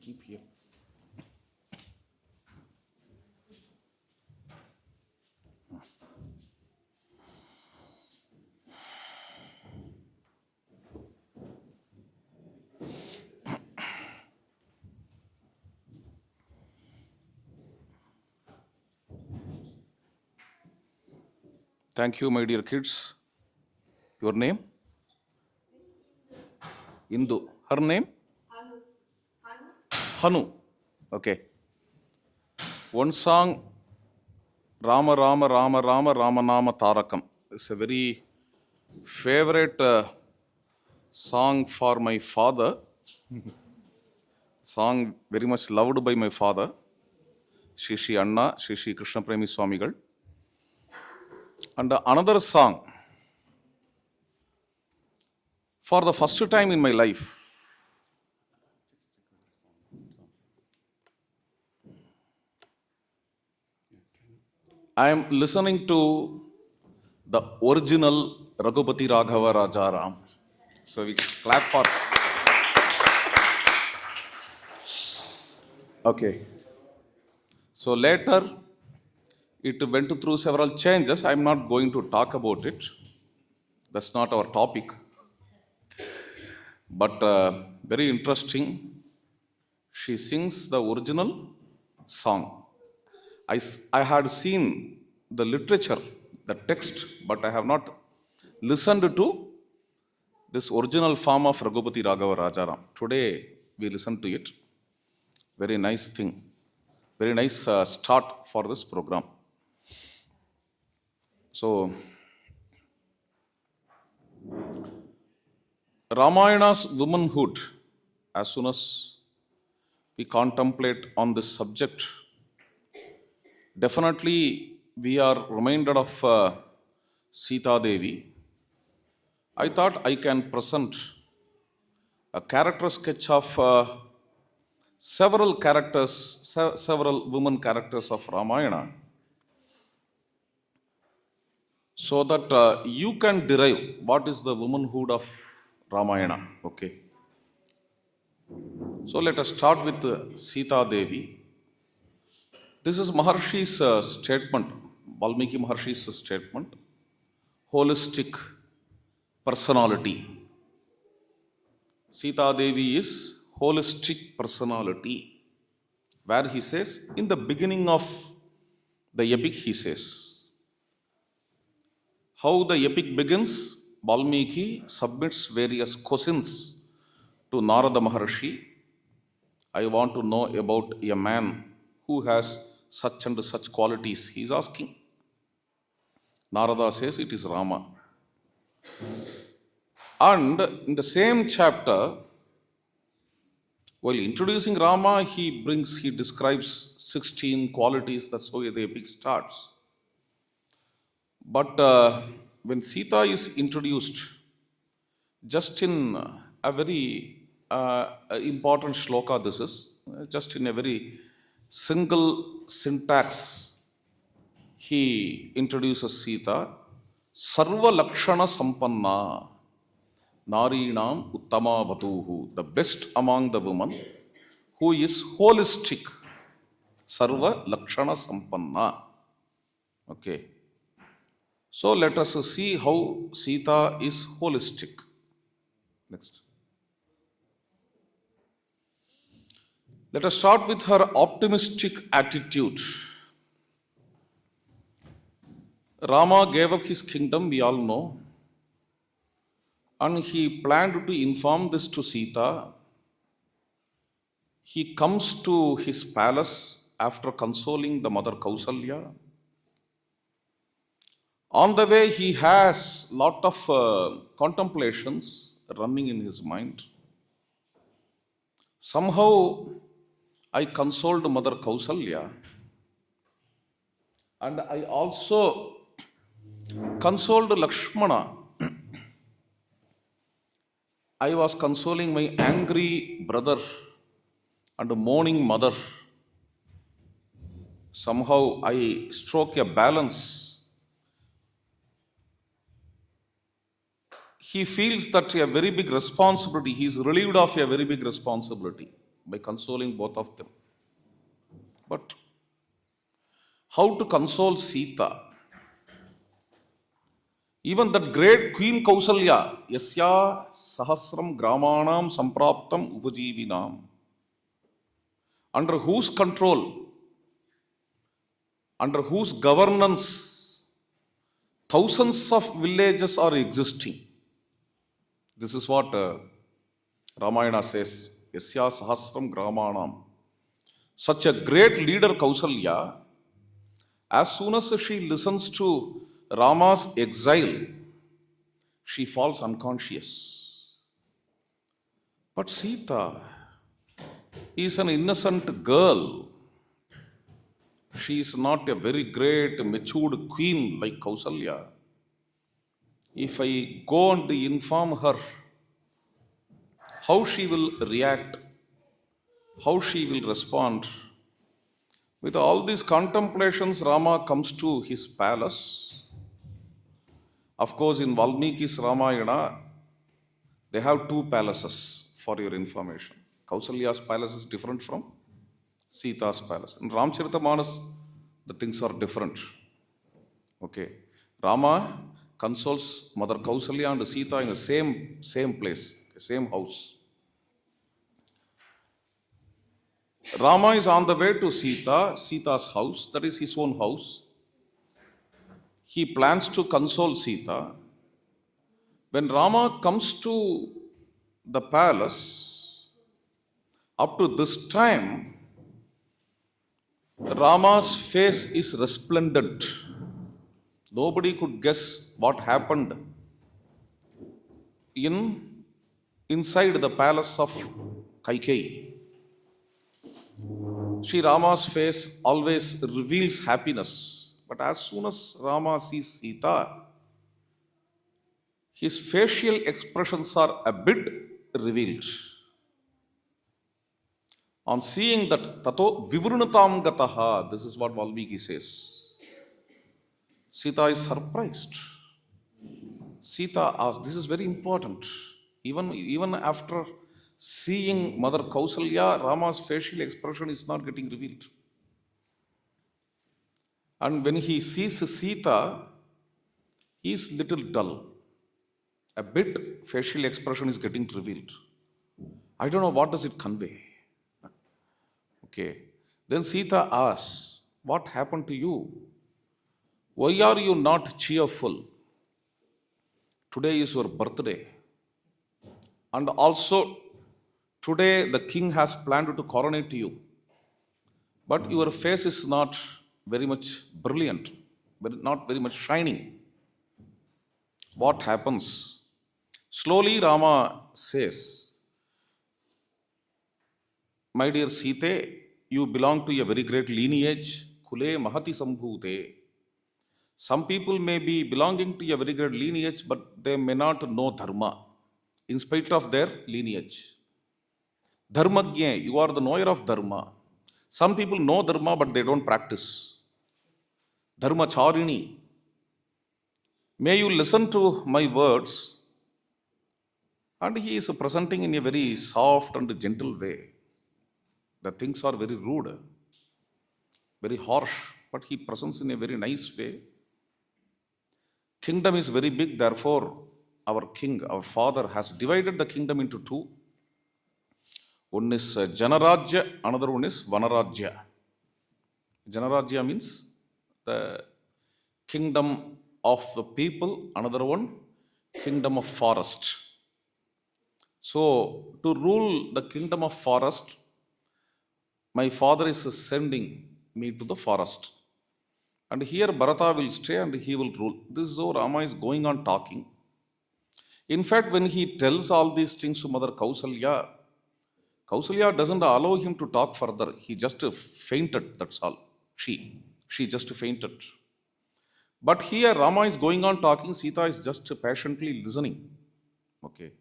keep here. Thank you, my dear kids. Your name? Indu. Her name? Hanu. Okay. One song, Rama Rama Rama Rama Rama Nama Tarakam. It's a very favorite song for my father. Song very much loved by my father, Shri Anna, Shri Krishna Premi Swamigal. And another song, for the first time in my life, I am listening to the original Raghupati Raghava Rajaram. So we clap for. Okay. So later, it went through several changes. I'm not going to talk about it. That's not our topic. But very interesting. She sings the original song. I had seen the literature, the text, but I have not listened to this original form of Raghupati Raghava Rajaram. Today, we listen to it. Very nice thing. Very nice start for this program. So, Ramayana's womanhood, as soon as we contemplate on this subject, definitely we are reminded of Sita Devi. I thought I can present a character sketch of several characters, several women characters of Ramayana, so that you can derive what is the womanhood of Ramayana. Okay. So let us start with Sita Devi. This is Maharishi's statement, Valmiki Maharishi's statement, holistic personality. Sita Devi is holistic personality, where he says, in the beginning of the epic, he says, how the epic begins, Valmiki submits various questions to Narada Maharishi. I want to know about a man who has such and such qualities. He is asking. Narada says it is Rama. And in the same chapter, while introducing Rama, he describes 16 qualities. That's how the epic starts. But when Sita is introduced, just in a very important shloka, this is just in a very single syntax, he introduces Sita, Sarva Lakshana Sampanna, Narinam Uttama Vatuhu, the best among the women, who is holistic, Sarva Lakshana Sampanna. Okay. So let us see how Sita is holistic. Next. Let us start with her optimistic attitude. Rama gave up his kingdom, we all know, and he planned to inform this to Sita. He comes to his palace after consoling the mother Kausalya. On the way, he has lot of contemplations running in his mind. Somehow, I consoled Mother Kausalya, and I also consoled Lakshmana. I was consoling my angry brother and mourning mother. Somehow, I struck a balance. He feels that a very big responsibility, he is relieved of a very big responsibility. by consoling both of them. But how to console Sita? Even that great Queen Kausalya, Yasya Sahasram Gramanam Sampraptam Upajivinam, under whose control, under whose governance thousands of villages are existing. This is what Ramayana says, Yasya Sahasram Gramanam. Such a great leader, Kausalya, as soon as she listens to Rama's exile, she falls unconscious. But Sita is an innocent girl. She is not a very great, matured queen like Kausalya. If I go and inform her how she will react, how she will respond, with all these contemplations, Rama comes to his palace. Of course, in Valmiki's Ramayana, they have two palaces for your information. Kausalya's palace is different from Sita's palace. In Ramcharitamanas, the things are different. Okay. Rama consoles Mother Kausalya and Sita in the same place, the same house. Rama is on the way to Sita's house, that is his own house. He plans to console Sita. When Rama comes to the palace, up to this time, Rama's face is resplendent. Nobody could guess what happened inside the palace of Kaikeyi. Sri Rama's face always reveals happiness. But as soon as Rama sees Sita, his facial expressions are a bit revealed. On seeing that, tato vivrunatam gataha, this is what Valmiki says. Sita is surprised. Sita asks, this is very important. Even after seeing Mother Kausalya, Rama's facial expression is not getting revealed. And when he sees Sita, he is little dull. A bit facial expression is getting revealed. I don't know what does it convey. Okay. Then Sita asks, what happened to you? Why are you not cheerful? Today is your birthday. And also, today the king has planned to coronate you. But your face is not very much brilliant, not very much shining. What happens? Slowly Rama says, my dear Sita, you belong to a very great lineage. Kule mahati sambhute. Some people may be belonging to a very great lineage, but they may not know dharma, in spite of their lineage. Dharmagya, you are the knower of dharma. Some people know dharma, but they don't practice. Dharmacharini, may you listen to my words. And he is presenting in a very soft and gentle way. The things are very rude, very harsh, but he presents in a very nice way. Kingdom is very big, therefore, our king, our father, has divided the kingdom into two. One is Janarajya, another one is Vanarajya. Janarajya means the kingdom of the people, another one, kingdom of forest. So, to rule the kingdom of forest, my father is sending me to the forest. And here Bharata will stay and he will rule. This is how Rama is going on talking. In fact, when he tells all these things to Mother Kausalya, Kausalya doesn't allow him to talk further. He just fainted, that's all. She just fainted. But here Rama is going on talking, Sita is just patiently listening. Okay.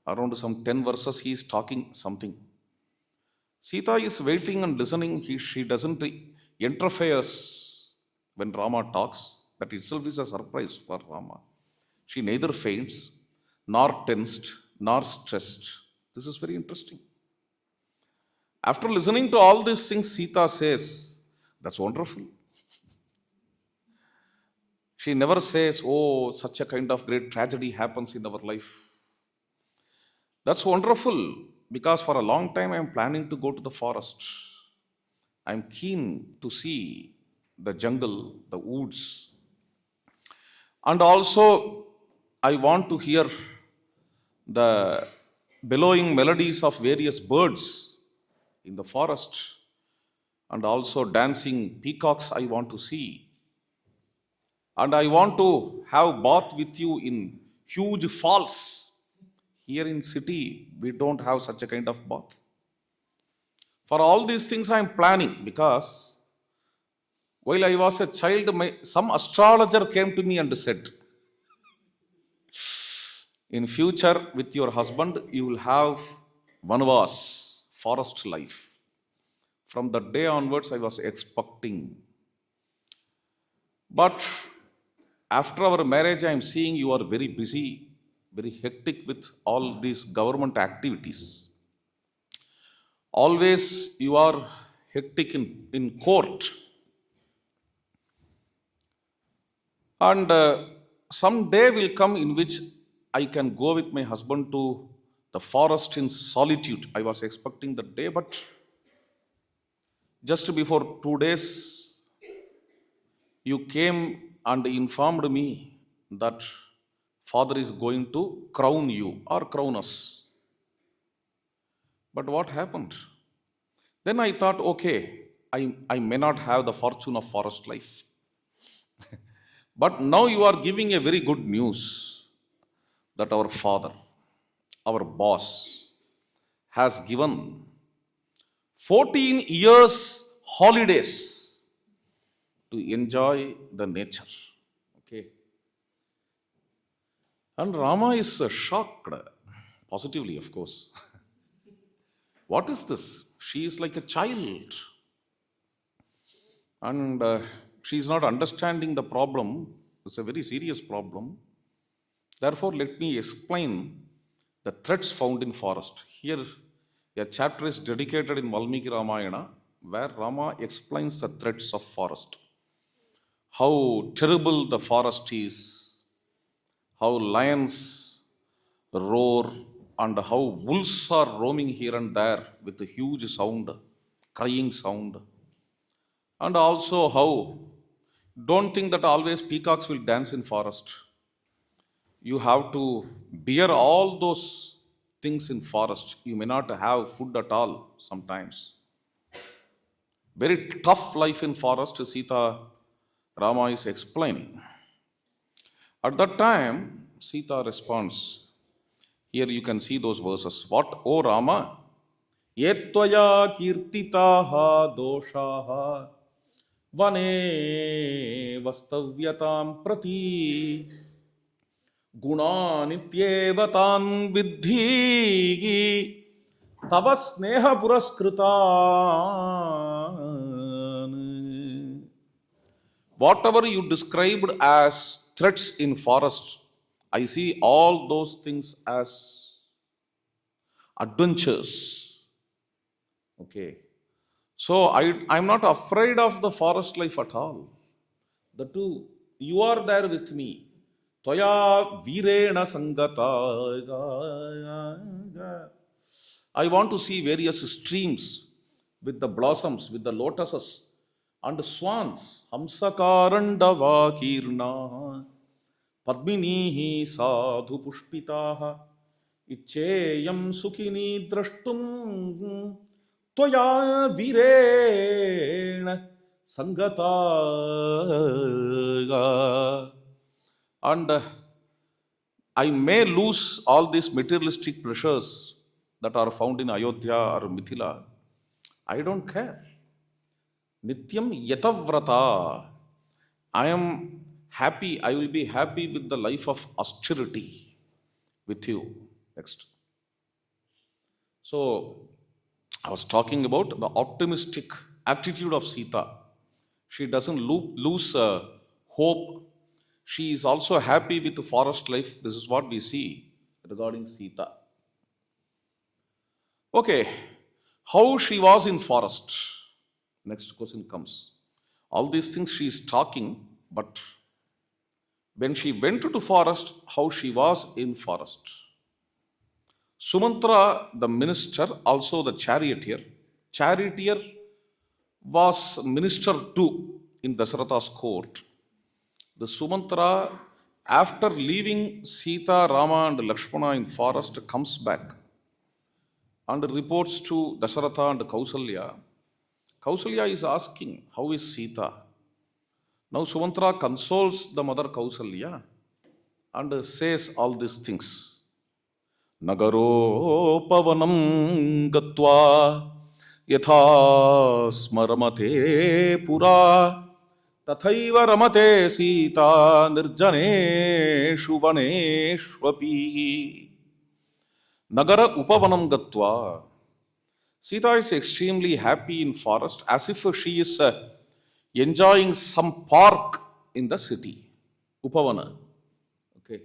Around some 10 verses he is talking something. Sita is waiting and listening. She doesn't interfere when Rama talks. That itself is a surprise for Rama. She neither faints, nor tensed, nor stressed. This is very interesting. After listening to all these things, Sita says, that's wonderful. She never says, oh, such a kind of great tragedy happens in our life. That's wonderful because for a long time I am planning to go to the forest. I'm keen to see the jungle, the woods. And also, I want to hear the bellowing melodies of various birds in the forest. And also, dancing peacocks I want to see. And I want to have bath with you in huge falls. Here in city, we don't have such a kind of bath. For all these things I am planning because while I was a child, some astrologer came to me and said, in future with your husband, you will have vanvas, forest life. From that day onwards, I was expecting. But after our marriage, I am seeing you are very busy, very hectic with all these government activities. Always you are hectic in court. And some day will come in which I can go with my husband to the forest in solitude. I was expecting that day, but just before 2 days, you came and informed me that Father is going to crown you or crown us. But what happened? Then I thought, okay, I may not have the fortune of forest life. But now you are giving a very good news that our Father, our boss, has given 14 years holidays to enjoy the nature. Okay. And Rama is shocked, positively, of course. What is this? She is like a child. And she is not understanding the problem. It's a very serious problem. Therefore, let me explain the threats found in forest. Here, a chapter is dedicated in Valmiki Ramayana where Rama explains the threats of forest. How terrible the forest is, how lions roar, and how wolves are roaming here and there with a huge sound, crying sound. And also how, don't think that always peacocks will dance in forest. You have to bear all those things in forest. You may not have food at all sometimes. Very tough life in forest, Sita Rama is explaining. At that time, Sita responds. Here you can see those verses. What, O Rama? Yetvaya kirtitaha doshaha vane vastavyatam prati Gunanityeva vidhi tava sneha puraskritan. Whatever you described as threats in forest, I see all those things as adventures. Okay. So I'm not afraid of the forest life at all. The two, you are there with me. Toya virena sangata. I want to see various streams with the blossoms, with the lotuses and swans. Hamsakarandava kirna padminihi sadhu pushpitaha icheyam sukhini drashtum toya virena sangata. And I may lose all these materialistic pleasures that are found in Ayodhya or Mithila. I don't care. Nityam yatavrata. I am happy. I will be happy with the life of austerity with you. Next. So, I was talking about the optimistic attitude of Sita. She doesn't lose hope. She is also happy with the forest life. This is what we see regarding Sita. Okay, How she was in forest. Next question comes. All these things she is talking, but when she went to forest, how she was in forest. Sumantra, the minister, also the charioteer. Charioteer was minister too in Dasaratha's court. The Sumantra, after leaving Sita, Rama, and Lakshmana in forest, comes back and reports to Dasaratha and Kausalya. Kausalya is asking, how is Sita? Now Sumantra consoles the mother Kausalya and says all these things. Nagaropavanam gatva yatha smaramate pura tathaiva ramate Sita nirjaneshu vaneshvapi. Nagara upavanam gatva. Sita is extremely happy in forest as if she is enjoying some park in the city. Upavana. Okay.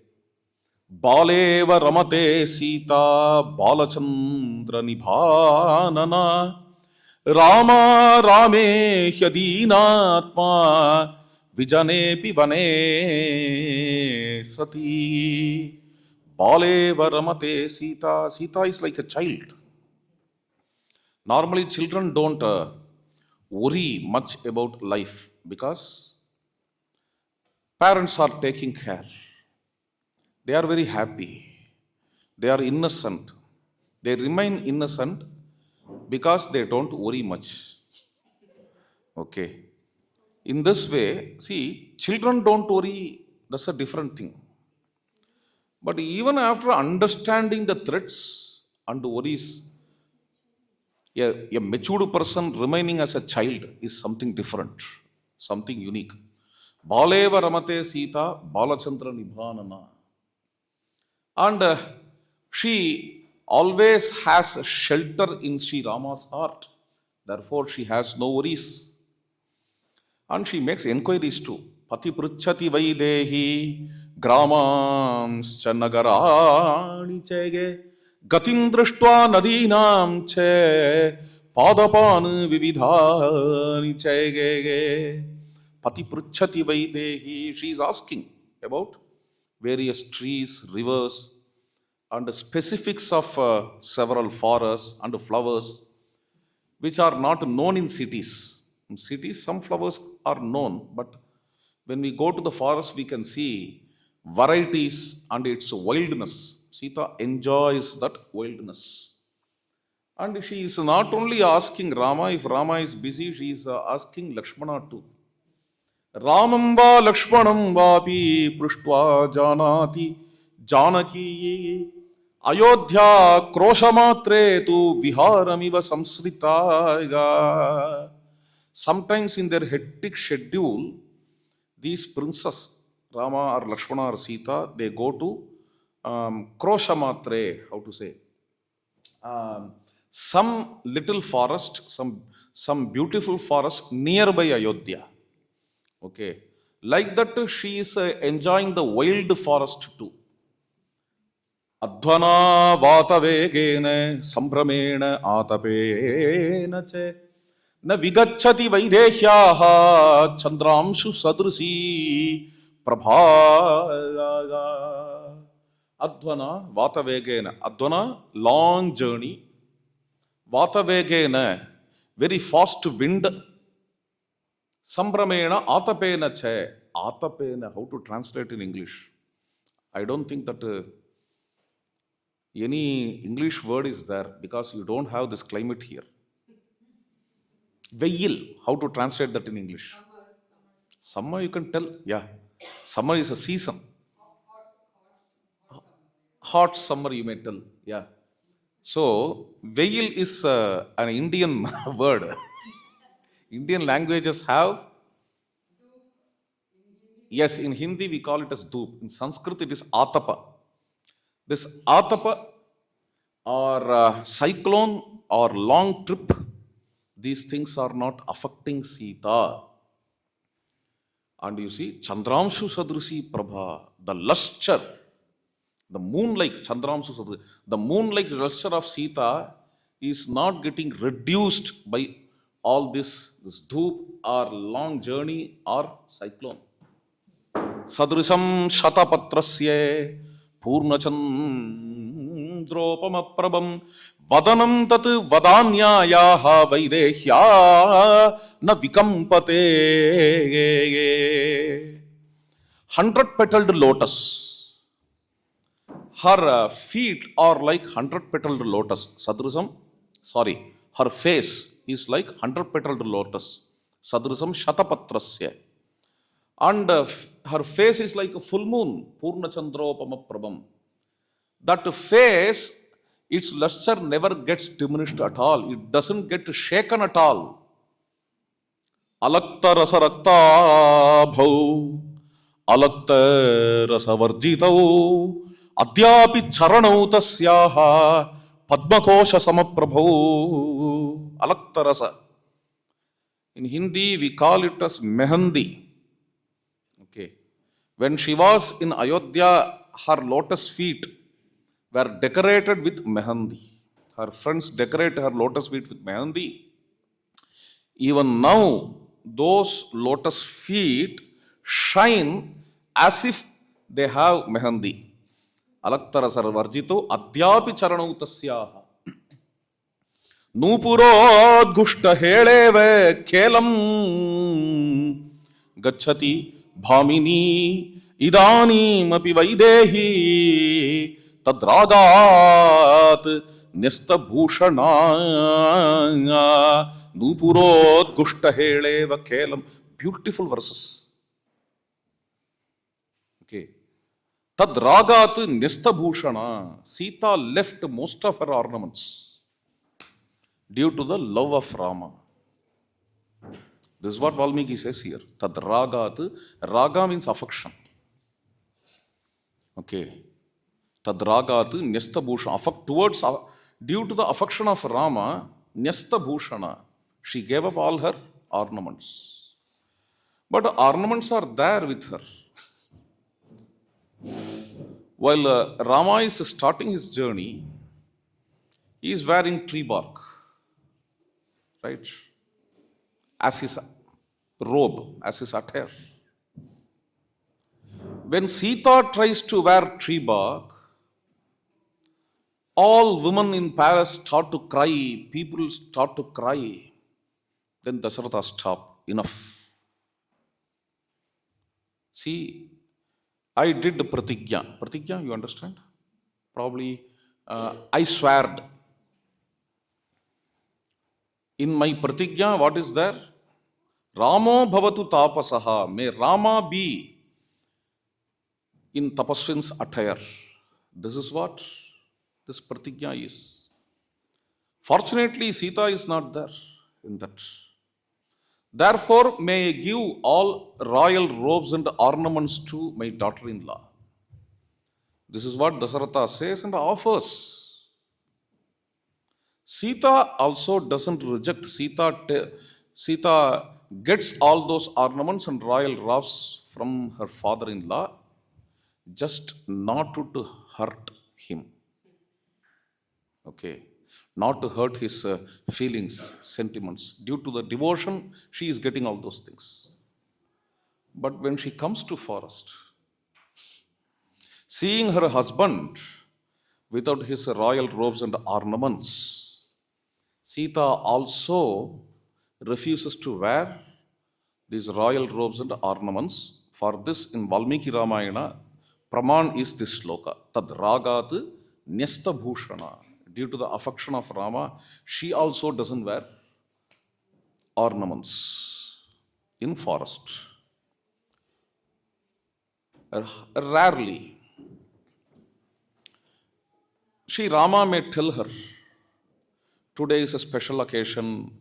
Baleva ramate Sita balachandra nibhanana Rama rame hyadinatma vijanepi vane sati. Baleva ramate Sita. Sita is like a child. Normally, children don't worry much about life because parents are taking care. They are very happy. They are innocent. They remain innocent because they don't worry much. Okay. In this way, see, children don't worry, that's a different thing. But even after understanding the threats and worries, a matured person remaining as a child is something different, something unique. Baleva ramate Sita balachandra nibhanana. And she always has shelter in Sri Rama's heart. Therefore, she has no worries. And she makes inquiries too. Pati pruchati vaidehi gramanscha nagarani chege gatim drishtva nadinam che padapan vividhani chege. Pati pruchati vaidehi. She is asking about various trees, rivers, and the specifics of several forests and flowers which are not known in cities. In cities, some flowers are known, but when we go to the forest, we can see varieties and its wildness. Sita enjoys that wildness. And she is not only asking Rama, if Rama is busy, she is asking Lakshmana too. Ramam va Lakshmanam vapi prushtva janati janaki Ayodhya kroshamatre tu viharamiva samsritaya. Sometimes in their hectic schedule, these princes, Rama or Lakshmana or Sita, they go to kroshamatre, how to say, some little forest, some beautiful forest nearby Ayodhya. Okay. Like that, she is enjoying the wild forest too. Adhvana vatavegena sambramena atapena che na vigacchati vaidehyaha chandramshu sadrusi prabha. Adhvana vatavegena. Adhvana, long journey. Vatavegena, very fast wind. Sambramena atapena che. Atapena, how to translate in English? I don't think that any English word is there because you don't have this climate here. Veil, how to translate that in English? Summer you can tell, yeah. Summer is a season. Hot summer you may tell, yeah. So, veil is an Indian word. Indian languages have, yes, in Hindi we call it as dhoop. In Sanskrit it is atapa. This atapa or cyclone or long trip, these things are not affecting Sita. And you see, Chandramshu Sadrusi Prabha, the luster, the moon-like Chandramshu Sadrusi, the moon-like luster of Sita is not getting reduced by all this dhoop or long journey or cyclone. Sadrisam shatapatrasya purnachandropamaprabam vadanam tat vadanyayaha vaidehya na vikampate. 100-petaled lotus. Her feet are like 100-petaled lotus. Sadrisam, sorry, her face is like 100-petaled lotus. Sadrisam shatapatrasya. And her face is like a full moon. Purna Chandropama Prabham. That face, its luster never gets diminished at all. It doesn't get shaken at all. Alakta rasa rakta bhau. Alakta rasa varjitau. Adyapi charanau tasyaha. Padmakosha samaprabhau. Alakta rasa. In Hindi, we call it as mehandi. Okay. When she was in Ayodhya, her lotus feet were decorated with mehandi. Her friends decorate her lotus feet with mehandi. Even now, those lotus feet shine as if they have mehandi. Alaktara sarvarjito adyapi charanau tasyaha. Nupurodgushta heleve kelam gacchati bhamini idanim api vaidehi tadragat nesta bhushana nupurod heleva kelam. Beautiful verses. Okay. Tadragat nesta bhushana. Sita left most of her ornaments due to the love of Rama. This is what Valmiki says here. Tadragat. Raga means affection. Okay. Tadragat nyasta bhushana. Affect towards, due to the affection of Rama, nyasta bhushana. She gave up all her ornaments. But the ornaments are there with her. While Rama is starting his journey, he is wearing tree bark. Right? As his robe, as his attire. When Sita tries to wear tree bark, all women in palace start to cry, people start to cry. Then Dasharatha stopped. Enough. See, I did pratigya. Pratigya, you understand? Probably, I sweared. In my pratigya, what is there? Ramo bhavatu tapasaha. May Rama be in tapasvin's attire. This is what this pratigya is. Fortunately, Sita is not there in that. Therefore, may I give all royal robes and ornaments to my daughter-in-law. This is what Dasharatha says and offers. Sita also doesn't reject. Sita gets all those ornaments and royal robes from her father-in-law, just not to hurt him. Okay. Not to hurt his feelings, sentiments. Due to the devotion, she is getting all those things. But when she comes to forest, seeing her husband without his royal robes and ornaments, Sita also refuses to wear these royal robes and ornaments. For this, in Valmiki Ramayana, Praman is this sloka. Tad ragat nyasta bhushana. Due to the affection of Rama, she also doesn't wear ornaments in forest. Rarely. Shri Rama may tell her, today is a special occasion,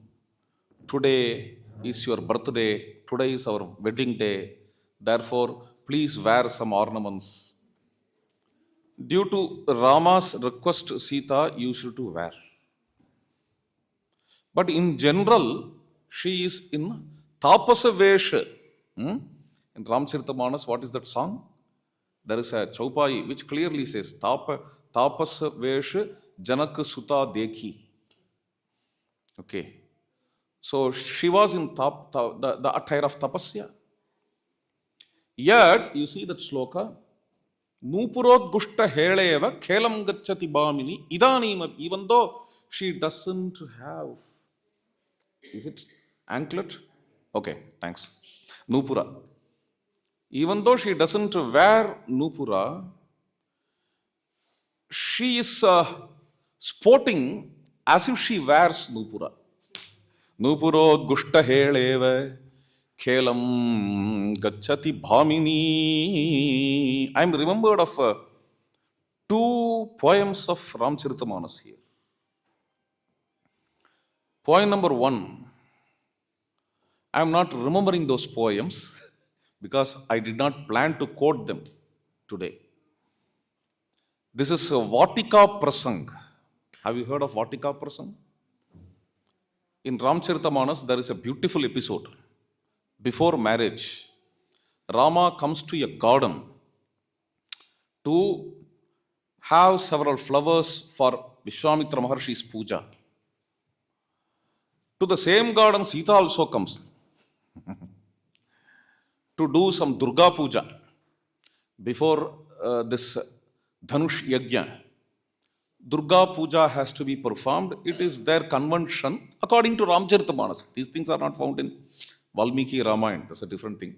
today is your birthday, today is our wedding day, therefore please wear some ornaments. Due to Rama's request, Sita used to wear. But in general, she is in tapasa vesha. In Ramcharitamanas, what is that song? There is a chaupai which clearly says tapasa vesha janaka suta dekhi. Okay. So she was in the attire of tapasya. Yet, you see that sloka, Nupurodgushta heleva khelam gacchati bhamini idanima, even though she doesn't have, is it anklet? Okay, thanks. Nupura. Even though she doesn't wear Nupura, she is sporting as if she wears Nupura. Nupurodgushta heleva khelam gacchati bhamini. I am remembered of two poems of Ramcharitamanas here. Poem number one, I am not remembering those poems because I did not plan to quote them today. This is a Vatika Prasang. Have you heard of Vatika Prasang? In Ramcharitamanas, there is a beautiful episode. Before marriage, Rama comes to a garden to have several flowers for Vishwamitra Maharishi's puja. To the same garden, Sita also comes to do some Durga puja before this Dhanush Yajna. Durga puja has to be performed. It is their convention according to Ramcharitamanas. These things are not found in Valmiki Ramayana. That's a different thing.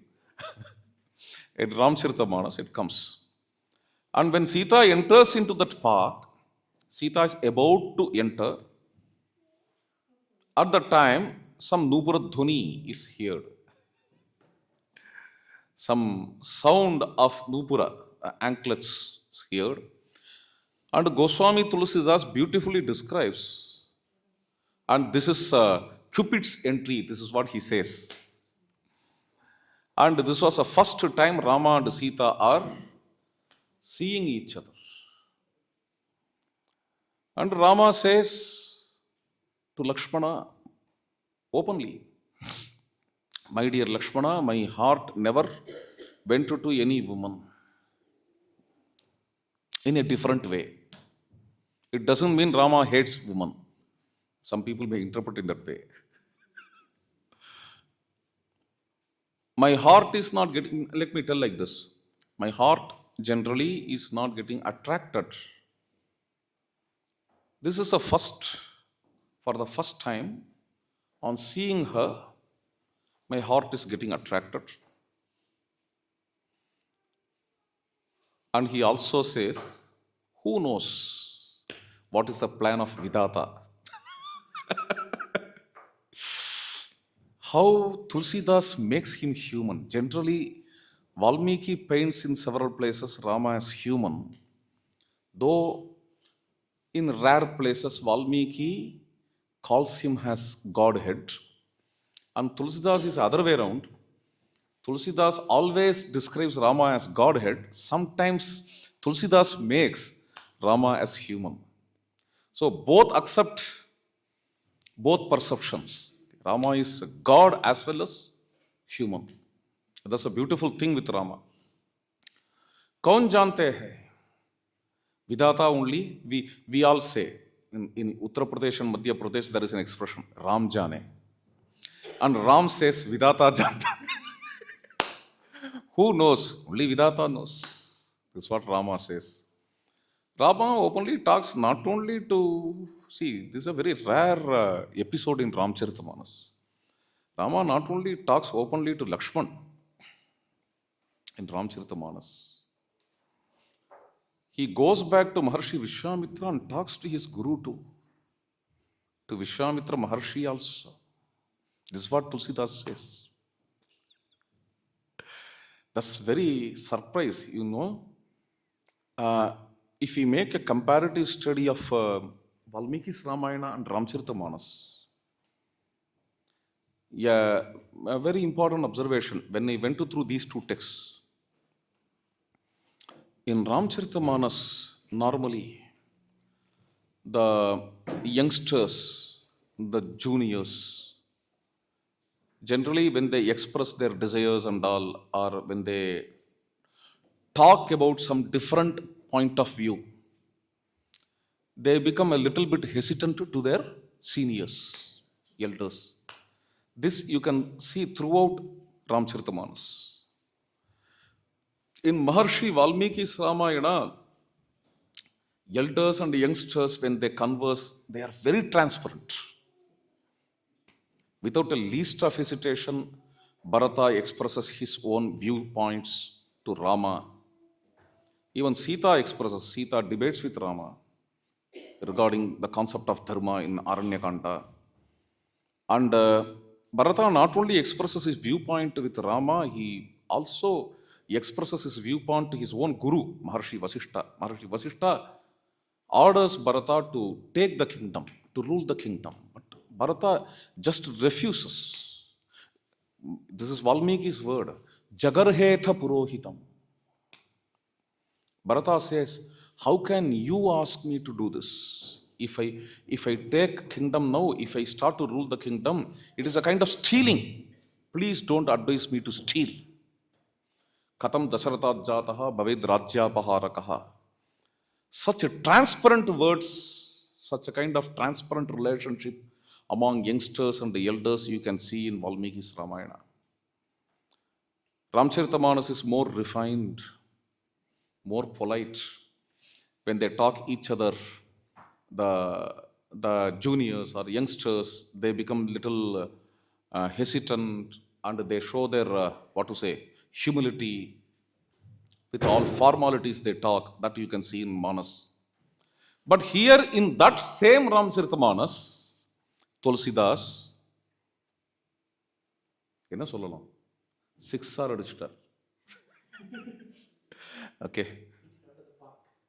In Ramcharitamanas, it comes. And when Sita enters into that path, Sita is about to enter. At the time, some Nupura Dhuni is heard. Some sound of Nupura, anklets is heard. And Goswami Tulsidas beautifully describes. And this is Cupid's entry. This is what he says. And this was the first time Rama and Sita are seeing each other. And Rama says to Lakshmana openly, my dear Lakshmana, my heart never went to any woman in a different way. It doesn't mean Rama hates women. Some people may interpret in that way. My heart is not getting, let me tell like this. My heart generally is not getting attracted. This is the first, for the first time, on seeing her, my heart is getting attracted. And he also says, who knows what is the plan of Vidata? How Tulsidas makes him human. Generally, Valmiki paints in several places Rama as human. Though in rare places, Valmiki calls him as Godhead. And Tulsidas is the other way around. Tulsidas always describes Rama as Godhead. Sometimes Tulsidas makes Rama as human. So both accept both perceptions. Rama is God as well as human. That's a beautiful thing with Rama. Kaun jante hai? Vidata only, we all say, in Uttar Pradesh and Madhya Pradesh, there is an expression, Ram jane. And Ram says, Vidata janta. Who knows? Only Vidata knows. This is what Rama says. Rama openly talks not only to, see, this is a very rare episode in Ramcharitamanas. Rama not only talks openly to Lakshman in Ramcharitamanas. He goes back to Maharishi Vishwamitra and talks to his guru too. To Vishwamitra Maharshi also. This is what Tulsidas says. That's very surprise, you know. If we make a comparative study of Valmiki's Ramayana and Ramcharitamanas, yeah, a very important observation when I went through these two texts. In Ramcharitamanas, normally the youngsters, the juniors, generally when they express their desires and all, or when they talk about some different point of view, they become a little bit hesitant to their seniors. elders. This you can see throughout Ramcharitamanas. In Maharishi Valmiki's Ramayana, elders and youngsters, when they converse, they are very transparent. Without a least of hesitation, Bharata expresses his own viewpoints to Rama. Even Sita debates with Rama regarding the concept of dharma in Aranyakanta. And Bharata not only expresses his viewpoint with Rama, he also expresses his viewpoint to his own guru, Maharishi Vasishta. Maharishi Vasishta orders Bharata to take the kingdom, to rule the kingdom. But Bharata just refuses. This is Valmiki's word. Jagarhetha Purohitam. Bharata says, how can you ask me to do this? If I take kingdom now, if I start to rule the kingdom, it is a kind of stealing. Please don't advise me to steal. Katam Dasharatha Jataha Bhaved Rajyapaharakaha. Such transparent words, such a kind of transparent relationship among youngsters and the elders you can see in Valmiki's Ramayana. Ramcharitamanas is more refined, more polite. When they talk each other, the juniors or youngsters, they become little hesitant and they show their, humility. With all formalities they talk, that you can see in Manas. But here in that same Ramcharitamanas, Tulsidas, என்ன சொல்லலாம், 6 star அடிச்சிட்டார். Okay.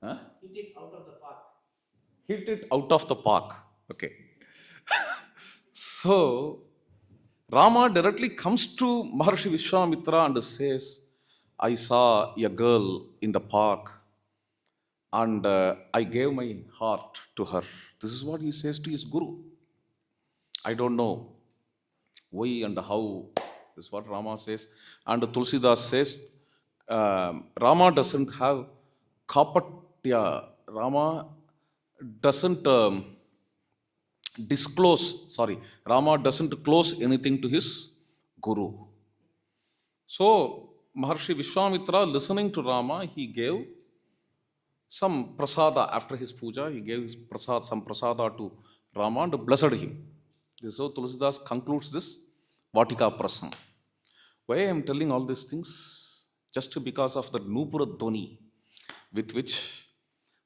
Huh? Hit it out of the park. Hit it out of the park. Okay. So, Rama directly comes to Maharishi Vishwamitra and says, I saw a girl in the park and I gave my heart to her. This is what he says to his guru. I don't know why and how. This is what Rama says. And Tulsidas says, Rama doesn't have kapatya. Rama doesn't Rama doesn't close anything to his guru. So, Maharishi Vishwamitra, listening to Rama, he gave some prasada after his puja. He gave some prasada to Rama and blessed him. This is how Tulsidas concludes this Vatika Prasam. Why I am telling all these things? Just because of the Nupura Dhoni with which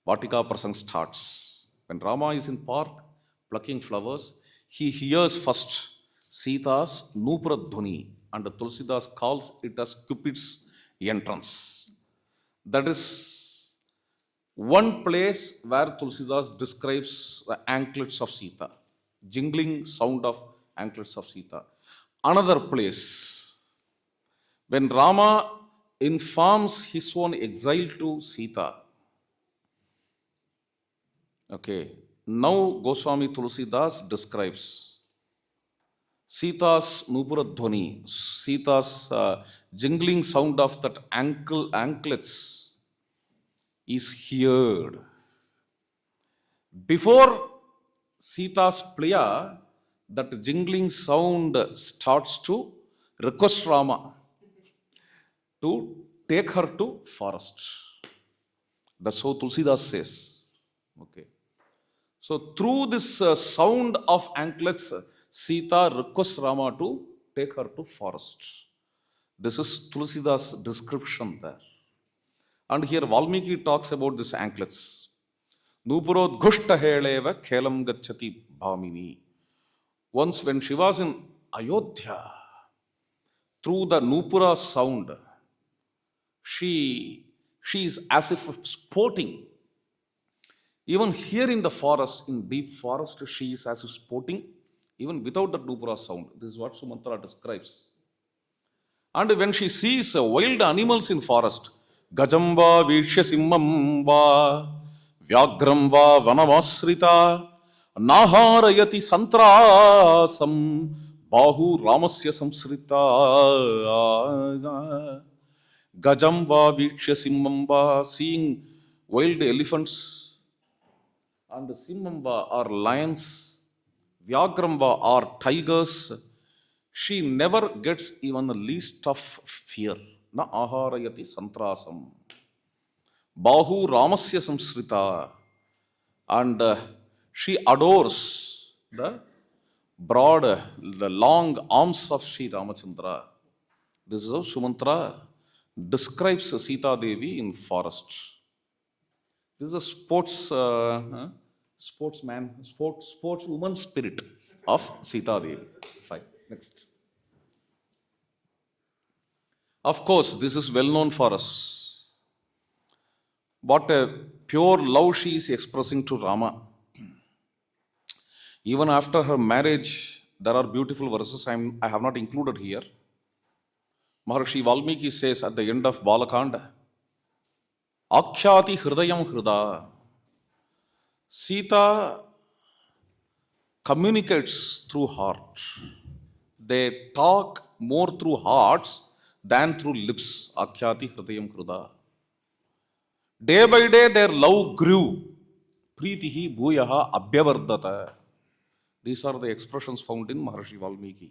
Vatika Prasam starts. When Rama is in park plucking flowers, he hears first Sita's Nupura Dhoni, and Tulsidas calls it as Cupid's entrance. That is one place where Tulsidas describes the anklets of Sita, jingling sound of anklets of Sita. Another place, when Rama informs his own exile to Sita. Okay, now Goswami Tulsidas describes Sita's Nupura Dhoni, Sita's jingling sound of that anklets is heard. Before Sita's playa, that jingling sound starts to request Rama to take her to forest. That's how Tulsidas says. Okay. So through this sound of anklets, Sita requests Rama to take her to forest. This is Tulsidas' description there. And here Valmiki talks about these anklets. Nupurodgushta heleva khelam gacchati bhamini. Once when she was in Ayodhya, through the Nupura sound, she is as if sporting. Even here in the forest, in deep forest, she is as if sporting, even without the Nupura sound. This is what Sumantra describes. And when she sees wild animals in forest, Gajam va vishya simmam va vyagram va vanamasrita naharayati santrasam bahu ramasya samsrita. Gajam va vishya simmam va, seeing wild elephants, and Simmamba are lions Vyagramva or tigers, she never gets even the least of fear. Na aharayati santrasam. Bahu Ramasya samsrita. And she adores the long arms of Sri Ramachandra. This is how Sumantra describes Sita Devi in forest. This is a sportswoman spirit of Sita Devi. Fine. Next. Of course, this is well known for us. What a pure love she is expressing to Rama. Even after her marriage, there are beautiful verses I have not included here. Maharishi Valmiki says at the end of Balakanda, Akhyati Hridayam Hrida. Sita communicates through heart. They talk more through hearts than through lips. Akhyati Hridayam Hrida. Day by day, their love grew. Pritihi Bhuyaha Abhyavardata. These are the expressions found in Maharishi Valmiki.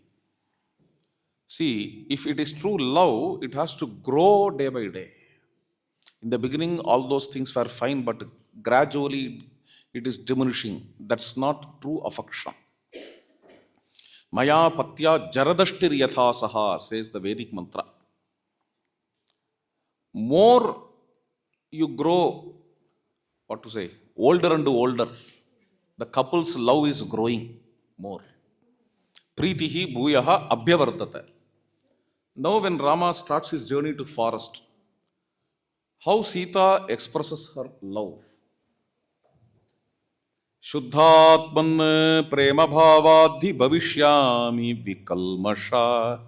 See, if it is true love, it has to grow day by day. In the beginning, all those things were fine, but gradually it is diminishing. That's not true affection. Maya patya jaradashtir yatha saha, says the Vedic mantra. More you grow, older and older, the couple's love is growing more. Pritihi bhuyaha abhyavardata. Now when Rama starts his journey to forest, how Sita expresses her love. Shuddhatman prema bhavadhi bhavishyami vikalmasha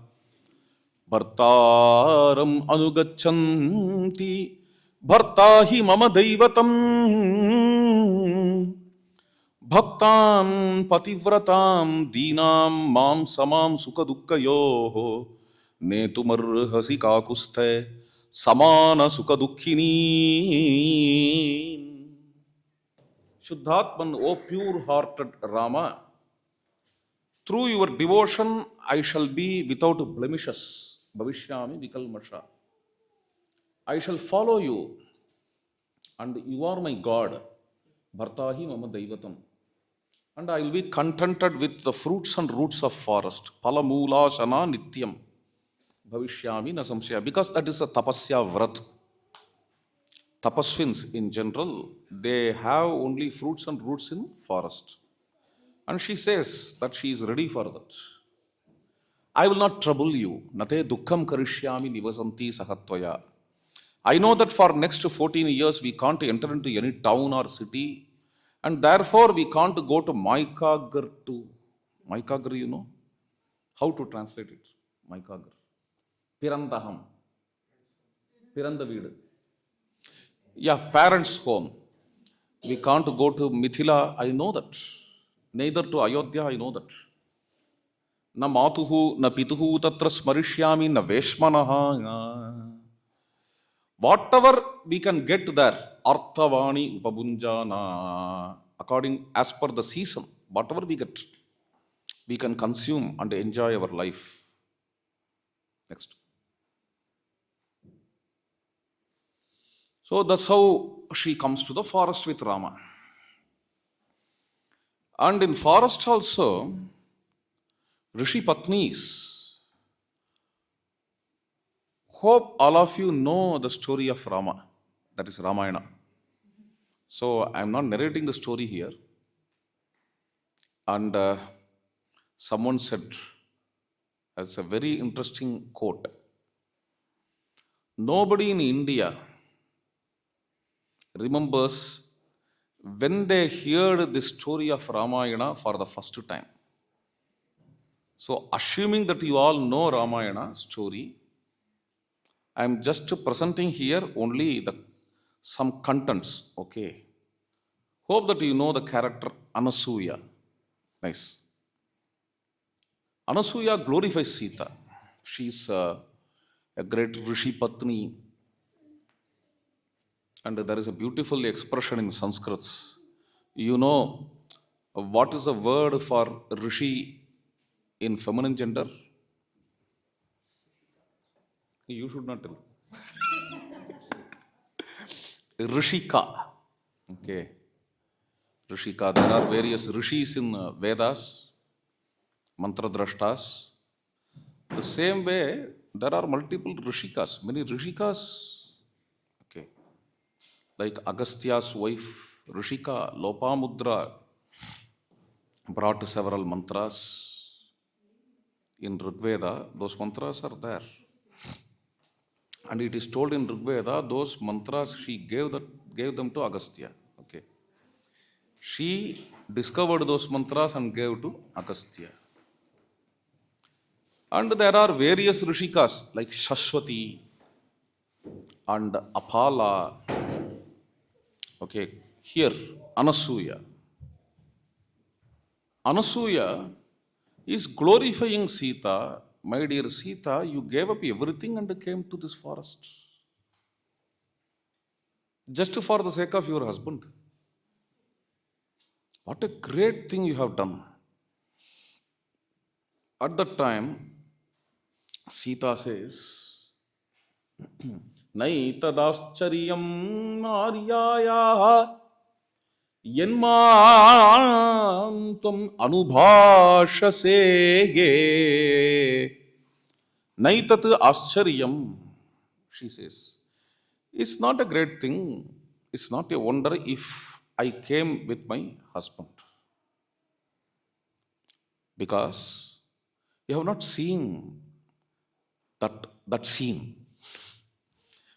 bhartaram anugachanti bhartahi mama daivatam bhaktan pativratam dinam mam samam sukha dukkayoho netumarhasi kakusthe samana sukha dukkhini. Shuddhatman, O pure-hearted Rama, through your devotion I shall be without blemishes. Bhavishyami vikalmasha. I shall follow you, and you are my God. Bhartahi mama daivatam. And I will be contented with the fruits and roots of forest. Palamula sana nityam. Bhavishyami na samsya. Because that is a tapasya vrat. Tapaswins in general, they have only fruits and roots in forest. And she says that she is ready for that. I will not trouble you. Nate dukkham karishyami nivasanti sahatvaya. I know that for next 14 years we can't enter into any town or city, and therefore we can't go to Maikagar too. Maikagar, you know? How to translate it? Maikagar. Pirandaham. Pirandavidu. Yeah, parents' home. We can't go to Mithila, I know that. Neither to Ayodhya, I know that. Na matuhu, na pituhu tatra smarishyami, na veshmanaha. Whatever we can get there, arthavani upabunjana, according as per the season, whatever we get, we can consume and enjoy our life. Next. So that's how she comes to the forest with Rama. And in forest also, Rishi Patnis. Hope all of you know the story of Rama, that is Ramayana. So I am not narrating the story here. And someone said, as a very interesting quote, nobody in India remembers when they heard the story of Ramayana for the first time. So, assuming that you all know Ramayana story, I am just presenting here only some contents. Okay. Hope that you know the character Anasuya. Nice. Anasuya glorifies Sita. She is a great Rishi Patni. And there is a beautiful expression in Sanskrit. You know, what is the word for Rishi in feminine gender? You should not tell. Rishika. Okay. Rishika. There are various rishis in Vedas, mantra drashtas. The same way, there are multiple rishikas, many rishikas. Okay. Like Agastya's wife, Rishika, Lopamudra, brought several mantras in Rigveda. Those mantras are there. And it is told in Rigveda, those mantras she gave them to Agastya. Okay. She discovered those mantras and gave to Agastya. And there are various rishikas like Shashwati and Apala. Okay, here Anasuya. Anasuya is glorifying Sita. My dear Sita, you gave up everything and came to this forest just for the sake of your husband. What a great thing you have done. At that time, Sita says, Naitadaschariyam Naryaya Yenmam Tam Anubhashase Naitat Aschariyam, she says. It's not a great thing. It's not a wonder if I came with my husband. Because you have not seen that scene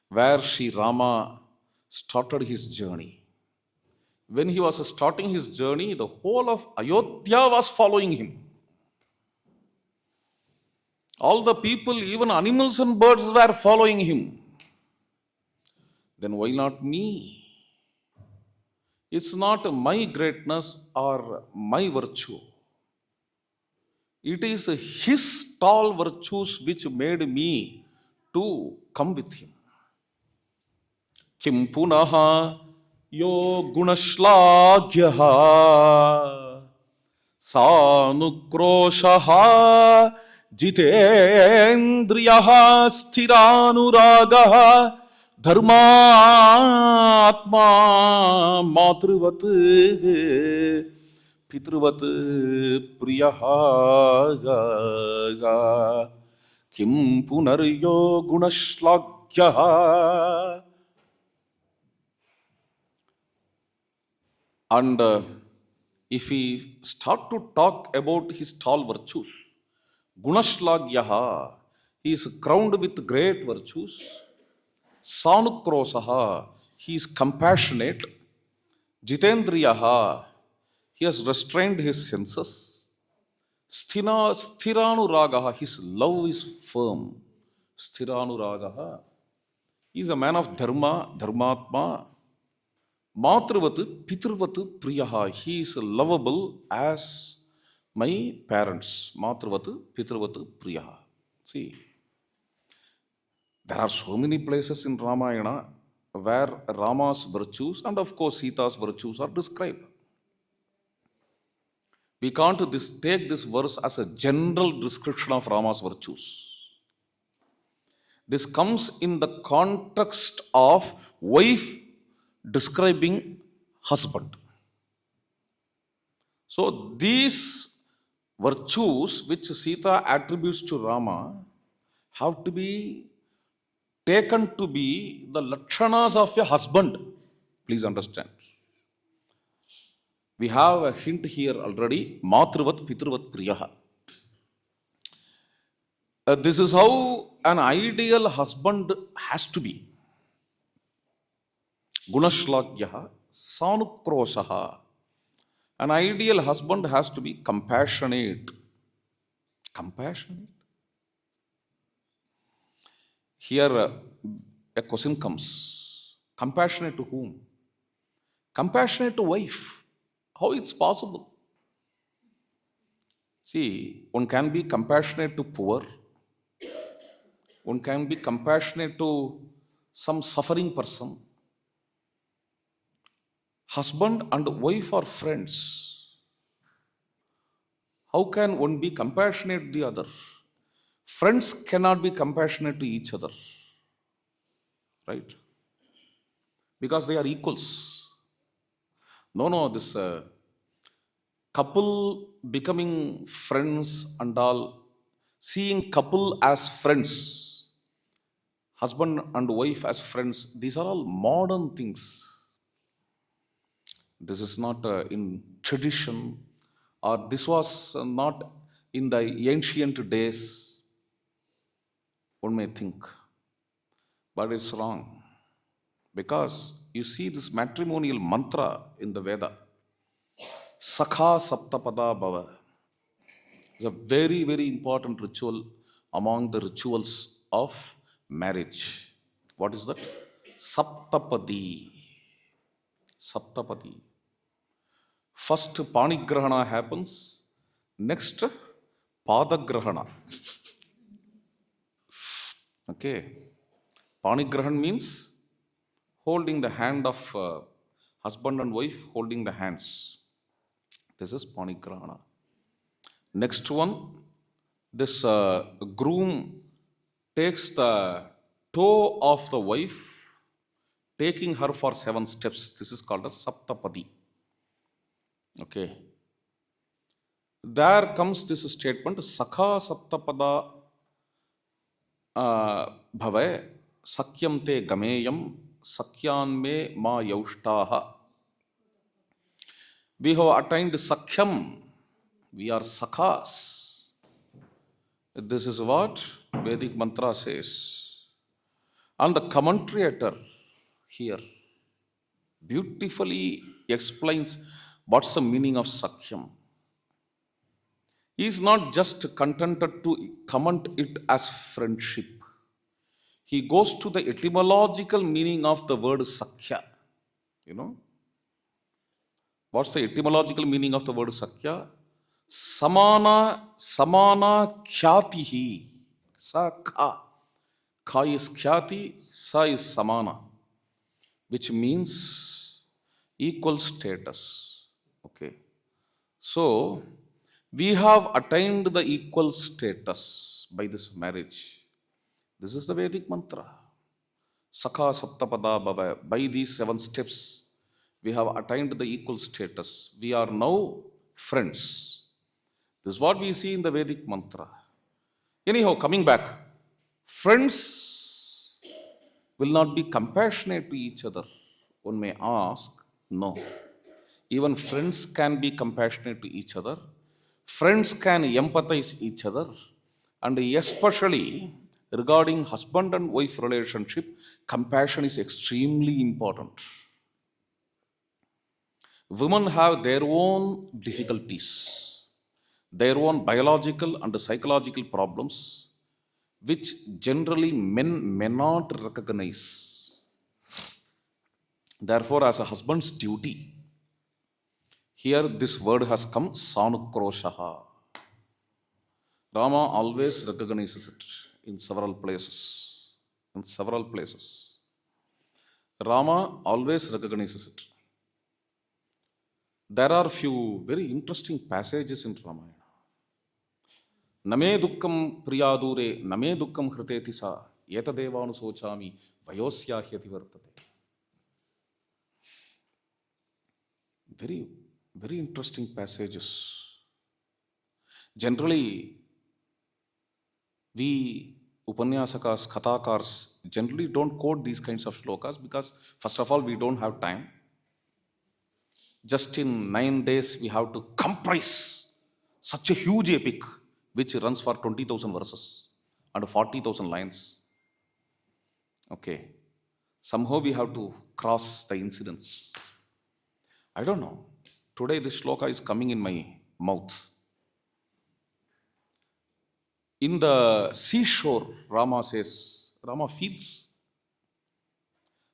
where Shri Rama started his journey. When he was starting his journey, the whole of Ayodhya was following him. All the people, even animals and birds, were following him. Then why not me? It's not my greatness or my virtue. It is his tall virtues which made me to come with him. Kim punaha yo gunashlagyaha sanukroshaha jitendriyaha sthiranuragaha dharmatma matruvat pitruvat priyaha kim punaryo gunashlagyaha. And if we start to talk about his tall virtues, Gunashlagyaha, he is crowned with great virtues. Sanukrosaha, he is compassionate. Jitendriyaha, he has restrained his senses. Sthiranuragaha, his love is firm. Sthiranuragaha, he is a man of dharma, dharmatma. Matruvat, Pitrvat, Priyaha. He is lovable as my parents. Matruvat, Pitrvat, Priyaha. See, there are so many places in Ramayana where Rama's virtues and of course Sita's virtues are described. We can't take this verse as a general description of Rama's virtues. This comes in the context of wife describing husband. So these virtues which Sita attributes to Rama have to be taken to be the lakshanas of a husband. Please understand. We have a hint here already. Matruvat Pitruvat Priyaha. This is how an ideal husband has to be. Gunashlagyaha, Sanukrosaha. An ideal husband has to be compassionate. Compassionate. Here a question comes. Compassionate to whom? Compassionate to wife. How it's possible? See, one can be compassionate to poor. One can be compassionate to some suffering person. Husband and wife are friends. How can one be compassionate to the other? Friends cannot be compassionate to each other, right? Because they are equals. No, no, this couple becoming friends and all, seeing couple as friends, husband and wife as friends, these are all modern things. This is not in tradition, or this was not in the ancient days, one may think. But it's wrong. Because you see this matrimonial mantra in the Veda, Sakha Saptapada Bhava, is a very, very important ritual among the rituals of marriage. What is that? Saptapadi. Saptapadi. First Panigrahana happens, next Padagrahana. Okay. Panigrahan means holding the hand of husband and wife, holding the hands. This is Panigrahana. Next one, this groom takes the toe of the wife, taking her for 7 steps. This is called a Saptapadi. Okay. There comes this statement, Sakha Saptapada Bhave Sakyam te Gameyam Sakyan me ma Yaushtaha. We have attained Sakyam. We are Sakhas. This is what Vedic mantra says. And the commentator here beautifully explains what's the meaning of Sakyam. He is not just contented to comment it as friendship. He goes to the etymological meaning of the word Sakhya. You know? What's the etymological meaning of the word Sakhya? Samana khyatihi. Sa kha. Kha is khyati, sa is samana, which means equal status. Okay. So, we have attained the equal status by this marriage. This is the Vedic mantra. Sakha Saptapada Bhava. By these 7 steps, we have attained the equal status. We are now friends. This is what we see in the Vedic mantra. Anyhow, coming back, friends will not be compassionate to each other. One may ask, no. Even friends can be compassionate to each other. Friends can empathize each other. And especially regarding husband and wife relationship, compassion is extremely important. Women have their own difficulties, their own biological and psychological problems, which generally men may not recognize. Therefore, as a husband's duty, here this word has come, Sanukroshaha. Rama always recognizes it in several places. In several places. Rama always recognizes it. There are few very interesting passages in Ramayana. Name dukkam priyadure, name dukkam hriteti sa, yetadevanu sochami, vayosya hyati vartate. Very, very interesting passages. Generally, we Upanyasakas, Kathakars generally don't quote these kinds of shlokas because, first of all, we don't have time. Just in 9 days, we have to comprise such a huge epic which runs for 20,000 verses and 40,000 lines. Okay. Somehow we have to cross the incidents. I don't know. Today this shloka is coming in my mouth. In the seashore, Rama says, Rama feels.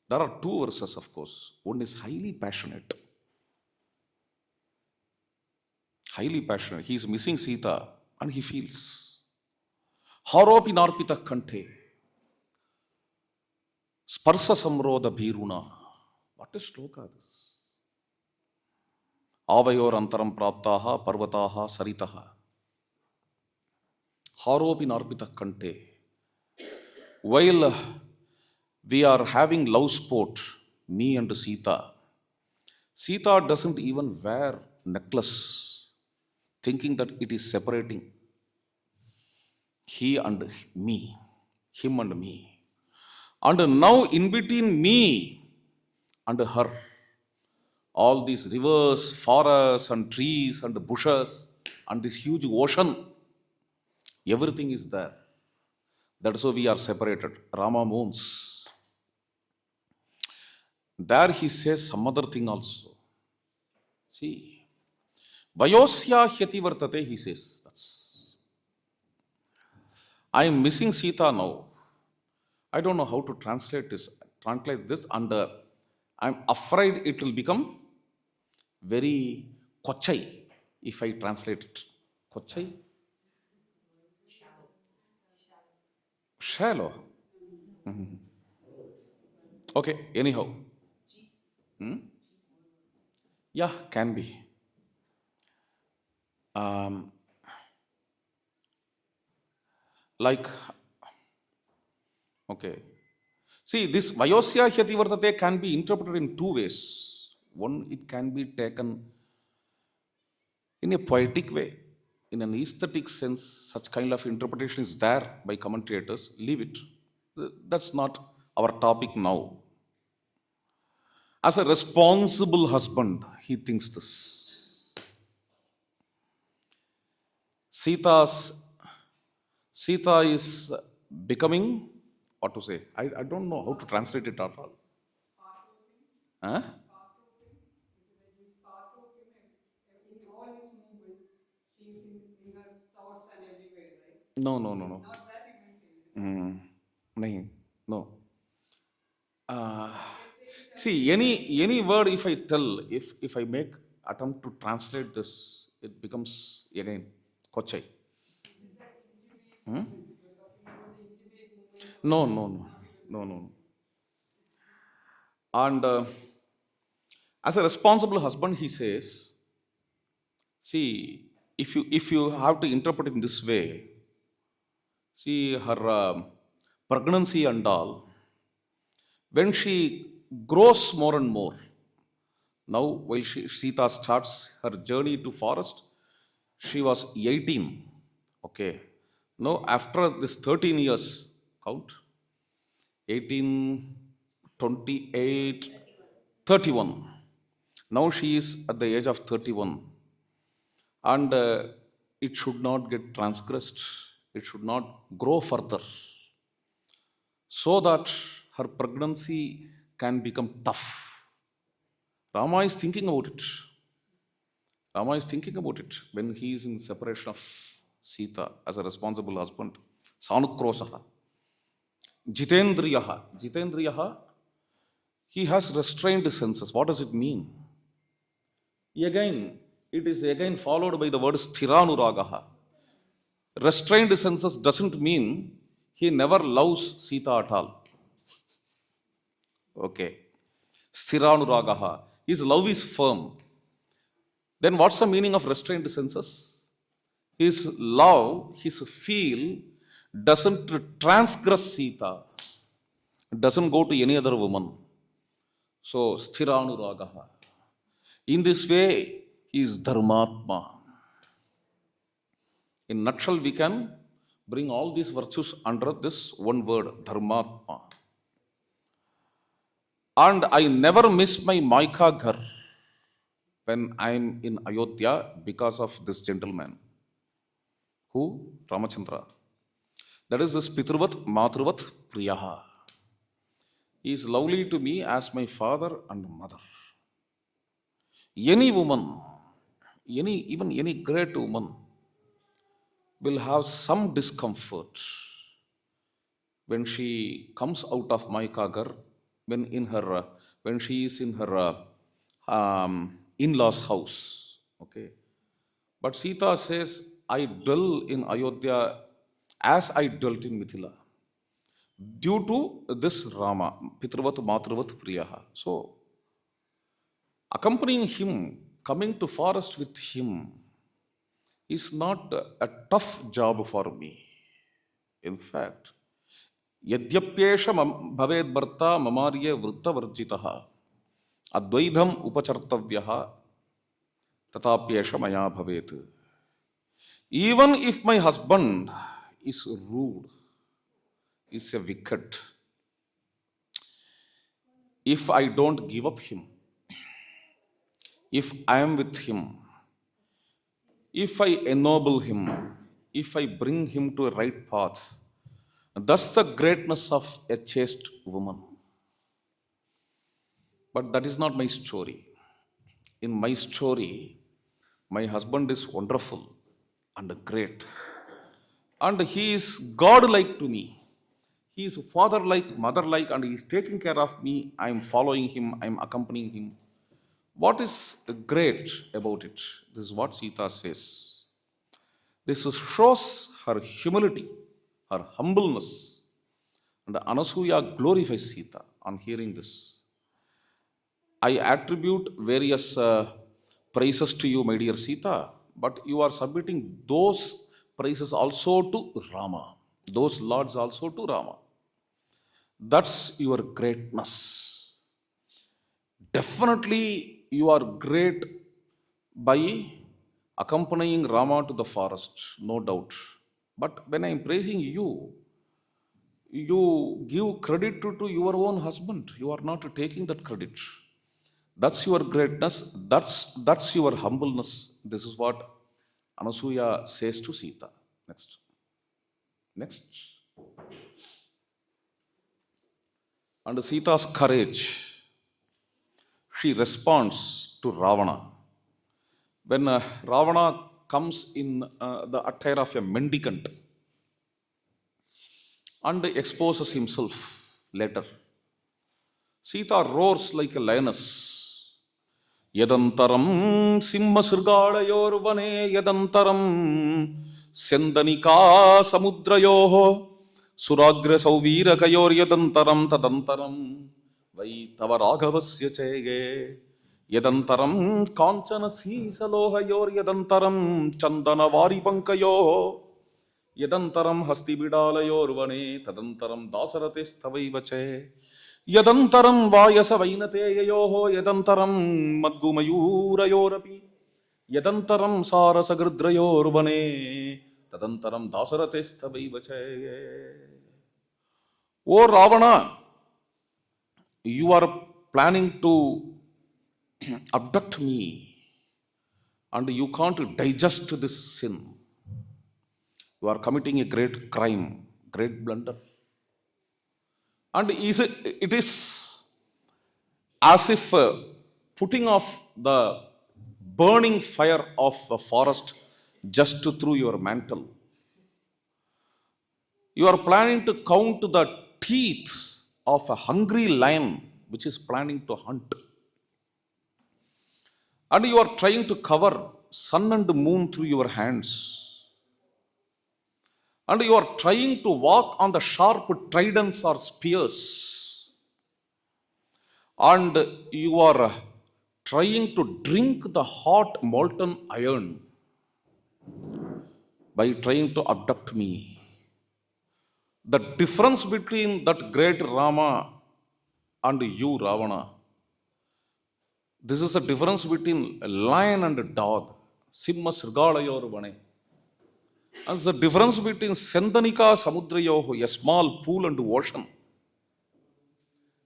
There are 2 verses, of course. One is highly passionate. Highly passionate. He is missing Sita and he feels. Haropi narpita kante. Sparsa samroda bhiruna. What is shloka this? Avayor antaram praptaha parvataha saritaha. Haropi narpita kante. While we are having love sport, me and Sita, Sita doesn't even wear necklace, thinking that it is separating he and me, him and me. And now in between me and her, all these rivers, forests and trees and bushes and this huge ocean, everything is there. That's why we are separated. Rama moons. There he says some other thing also. See, Vayosya hyati vartate, he says. I am missing Sita now. I don't know how to translate this, and I'm afraid it will become very kochai if I translate it. Kochai? Shallow. Okay, anyhow. Yeah, can be. Um, like, okay. See, this Vayosya Hyati Vartate can be interpreted in two ways. One, it can be taken in a poetic way. In an aesthetic sense, such kind of interpretation is there by commentators. Leave it. That's not our topic now. As a responsible husband, he thinks this. Sita's Sita is becoming, what to say? I don't know how to translate it at all. Huh? No, no, no, no. Nahin, no. Uh, See, any word if I tell, if I make attempt to translate this, it becomes again kochai. No, no, no, no, no. And as a responsible husband, he says, see, if you have to interpret in this way, see her pregnancy and all, when she grows more and more, now while Sita starts her journey to forest, she was 18. Okay. Now after this 13 years, count, 18, 28, 31. Now she is at the age of 31. And it should not get transgressed. It should not grow further, so that her pregnancy can become tough. Rama is thinking about it. Rama is thinking about it when he is in separation of Sita as a responsible husband. Sanukrosaha. Jitendriyaha. Jitendriyaha, he has restrained senses. What does it mean? Again, it is again followed by the word sthiranuragaha. Restrained senses doesn't mean he never loves Sita at all. Okay. Sthiranuragaha. His love is firm. Then what's the meaning of restrained senses? His love, his feel doesn't transgress Sita, doesn't go to any other woman. So, sthiranuragaha. In this way, he is dharmatma. In nutshell, we can bring all these virtues under this one word, dharmatma. And I never miss my Maika ghar when I am in Ayodhya because of this gentleman. Who? Ramachandra. That is this Pitruvat Matruvat Priyaha. He is lovely to me as my father and mother. Any woman, even any great woman, will have some discomfort when she comes out of my kagar, when she is in her in-laws house. Okay, but Sita says, I dwell in Ayodhya as I dwelt in Mithila due to this Rama, Pitruvat Matruvat Priyaha. So, accompanying him, coming to forest with him, is not a tough job for me. In fact, Yadyapyesha bhaved bharta mamarye vritta varjitaha advaidham upachartavyaha tatapyesha maya bhavet. Even if my husband is rude, is a wicked, if I don't give up him, if I am with him, if I ennoble him, if I bring him to a right path, that's the greatness of a chaste woman. But that is not my story. In my story, my husband is wonderful and great. And he is God like to me. He is father like, mother like, and he is taking care of me. I am following him, I am accompanying him. What is great about it? This is what Sita says. This shows her humility, her humbleness. And Anasuya glorifies Sita on hearing this. I attribute various praises to you, my dear Sita, but you are submitting those praises also to Rama, those lords also to Rama. That's your greatness. Definitely, you are great by accompanying Rama to the forest, no doubt. But when I am praising you, you give credit to your own husband. You are not taking that credit. That's your greatness. That's your humbleness. This is what Anasuya says to Sita. Next. Next. And Sita's courage. She responds to Ravana. When Ravana comes in the attire of a mendicant and exposes himself later, Sita roars like a lioness. Yadantaram simha sirgalayorvane yadantaram sendanika samudrayoho suragra sauvirakayor yadantaram tadantaram vai tava raghavasya chege yadantaram kanchana sisalohayor yadantaram chandana vari pankayoho yadantaram hasti bidalayorvane tadantaram dasarate sthavaivache Yadantaram vayasa vainateyayoho yadantaram madgumayurayorapi yadantaram sarasagrudrayorvane tadantaram dasarate sthavaivache. O Ravana, you are planning to abduct me and you can't digest this sin. You are committing a great crime, great blunder. And it is as if putting off the burning fire of the forest just through your mantle. You are planning to count the teeth of a hungry lion which is planning to hunt. And you are trying to cover sun and moon through your hands. And you are trying to walk on the sharp tridents or spears. And you are trying to drink the hot molten iron by trying to abduct me. The difference between that great Rama and you, Ravana, this is a difference between a lion and a dog. Simha Srigalayorvane. And the difference between Sendanika Samudrayoho, a small pool and ocean.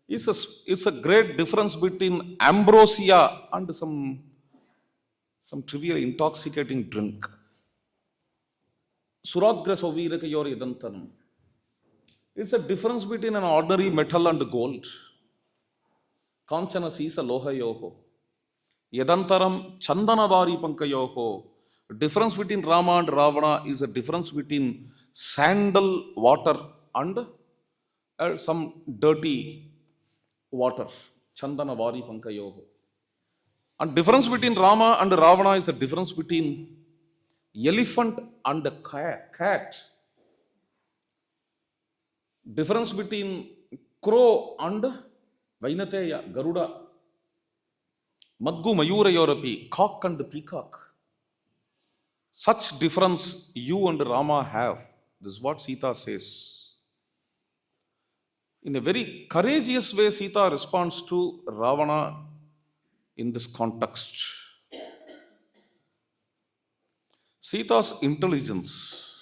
It's a great difference between ambrosia and some trivial intoxicating drink. Suragra Sovirakayor Yadantanam. It's a difference between an ordinary metal and gold. Kanchana Sisa Lohayoho. Yadantaram Chandanavari Pankayoho. Difference between Rama and Ravana is a difference between sandal water and some dirty water. Chandanavari Pankayoho. And difference between Rama and Ravana is a difference between elephant and a cat. Difference between crow and Vainateya, Garuda. Madgu Mayurayorapi, cock and peacock. Such difference you and Rama have. This is what Sita says. In a very courageous way, Sita responds to Ravana in this context. Sita's intelligence,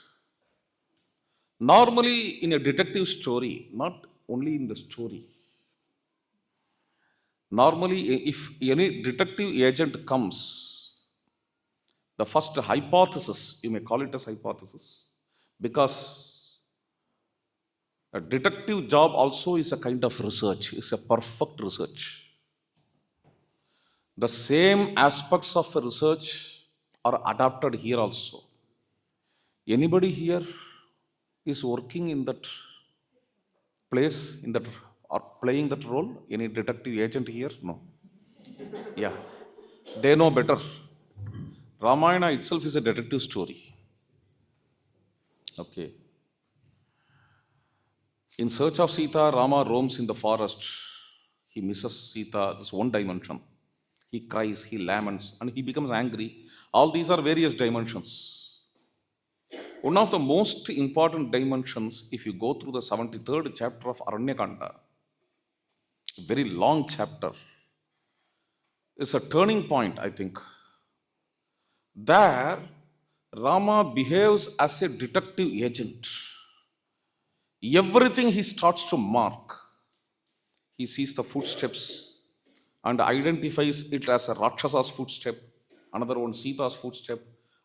normally in a detective story, not only in the story. Normally, if any detective agent comes, the first hypothesis, you may call it as hypothesis, because a detective job also is a kind of research, it's a perfect research. The same aspects of research are adapted here also. Anybody here is working in that place, in that or playing that role? Any detective agent here? No. Yeah. They know better. Ramayana itself is a detective story. Okay. In search of Sita, Rama roams in the forest. He misses Sita, this one dimension. He cries, he laments, and he becomes angry. All these are various dimensions. One of the most important dimensions, if you go through the 73rd chapter of Aranyakanda, very long chapter, is a turning point, I think. There, Rama behaves as a detective agent. Everything he starts to mark. He sees the footsteps and identifies it as a Rakshasa's footstep, another one Sita's footstep,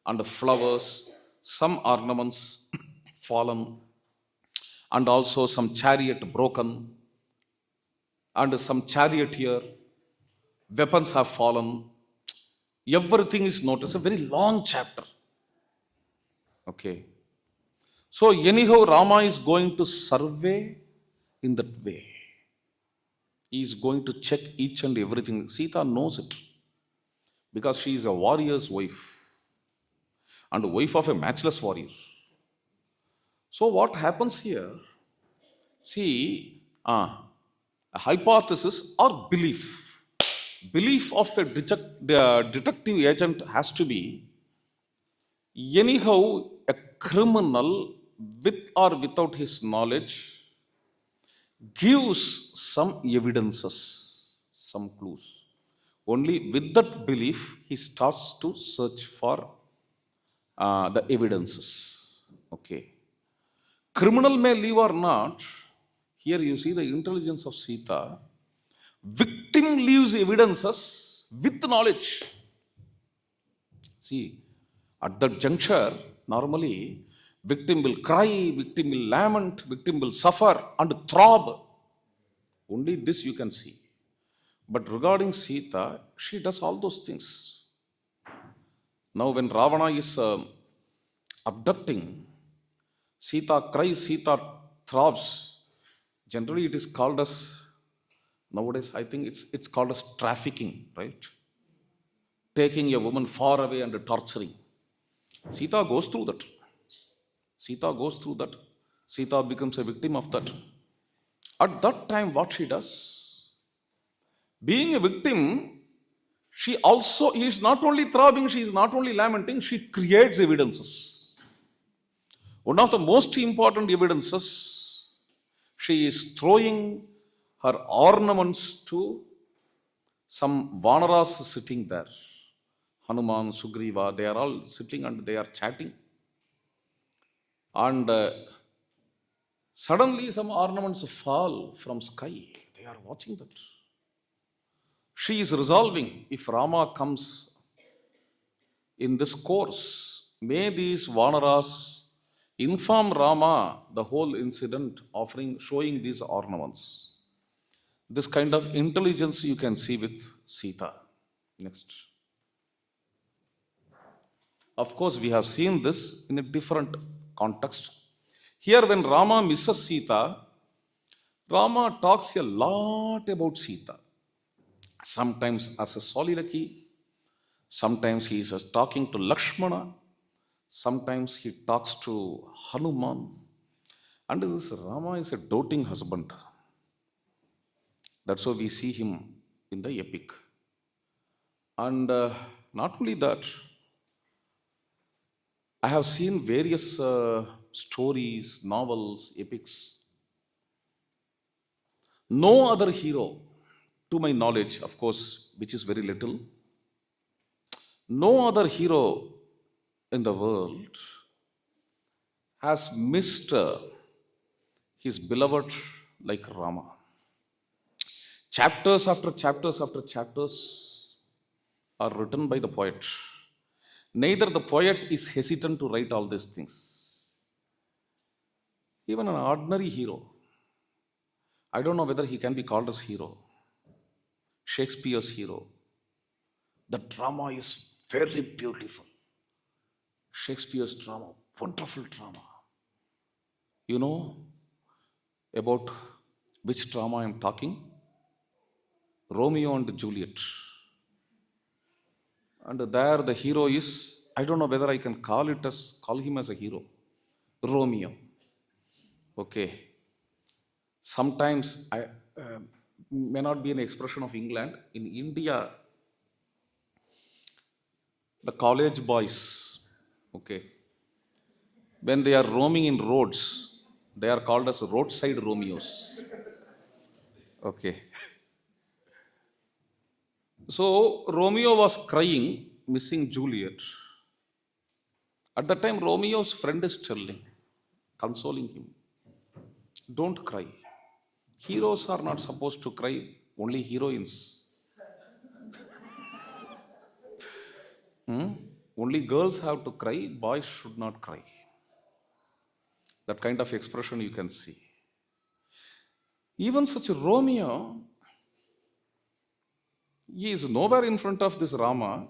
and the flowers, some ornaments fallen, and also some chariot broken, and some charioteer, weapons have fallen. Everything is noticed. A very long chapter. Okay. So, anyhow, Rama is going to survey in that way. He is going to check each and everything. Sita knows it because she is a warrior's wife and a wife of a matchless warrior. So, what happens here? See, a hypothesis or belief. Belief of a the detective agent has to be anyhow a criminal with or without his knowledge gives some evidences, some clues. Only with that belief, he starts to search for the evidences. Okay. Criminal may live or not. Here you see the intelligence of Sita. Victim leaves evidences with knowledge. See, at that juncture, normally, victim will cry, victim will lament, victim will suffer and throb. Only this you can see. But regarding Sita, she does all those things. Now, when Ravana is abducting, Sita cries, Sita throbs. Generally, it is called as, nowadays, I think it's called as trafficking, right? Taking a woman far away and torturing. Sita goes through that. Sita goes through that. Sita becomes a victim of that. At that time, what she does, being a victim, she also is not only throbbing, she is not only lamenting, she creates evidences. One of the most important evidences, she is throwing her ornaments to some Vanaras sitting there. Hanuman, Sugriva, they are all sitting and they are chatting. And suddenly some ornaments fall from sky. They are watching that. She is resolving, if Rama comes in this course, may these Vanaras inform Rama the whole incident, offering, showing these ornaments. This kind of intelligence you can see with Sita. Next. Of course, we have seen this in a different context. Here, when Rama misses Sita, Rama talks a lot about Sita. Sometimes as a soliloquy, sometimes he is talking to Lakshmana, sometimes he talks to Hanuman. And this Rama is a doting husband. That's how we see him in the epic. And not only that, I have seen various stories, novels, epics. No other hero, to my knowledge, of course, which is very little, no other hero in the world has missed his beloved like Rama. Chapters after chapters after chapters are written by the poet. Neither the poet is hesitant to write all these things. Even an ordinary hero, I don't know whether he can be called as hero, Shakespeare's hero. The drama is very beautiful. Shakespeare's drama, wonderful drama. You know about which drama I am talking? Romeo and Juliet. And there the hero is, I don't know whether I can call him as a hero. Romeo. Okay. Sometimes I may not be an expression of England. In India, the college boys, okay, when they are roaming in roads, they are called as roadside Romeos. Okay. So Romeo was crying, missing Juliet. At that time, Romeo's friend is telling, consoling him, don't cry. Heroes are not supposed to cry, only heroines. Only girls have to cry, boys should not cry. That kind of expression you can see. Even such a Romeo, he is nowhere in front of this Rama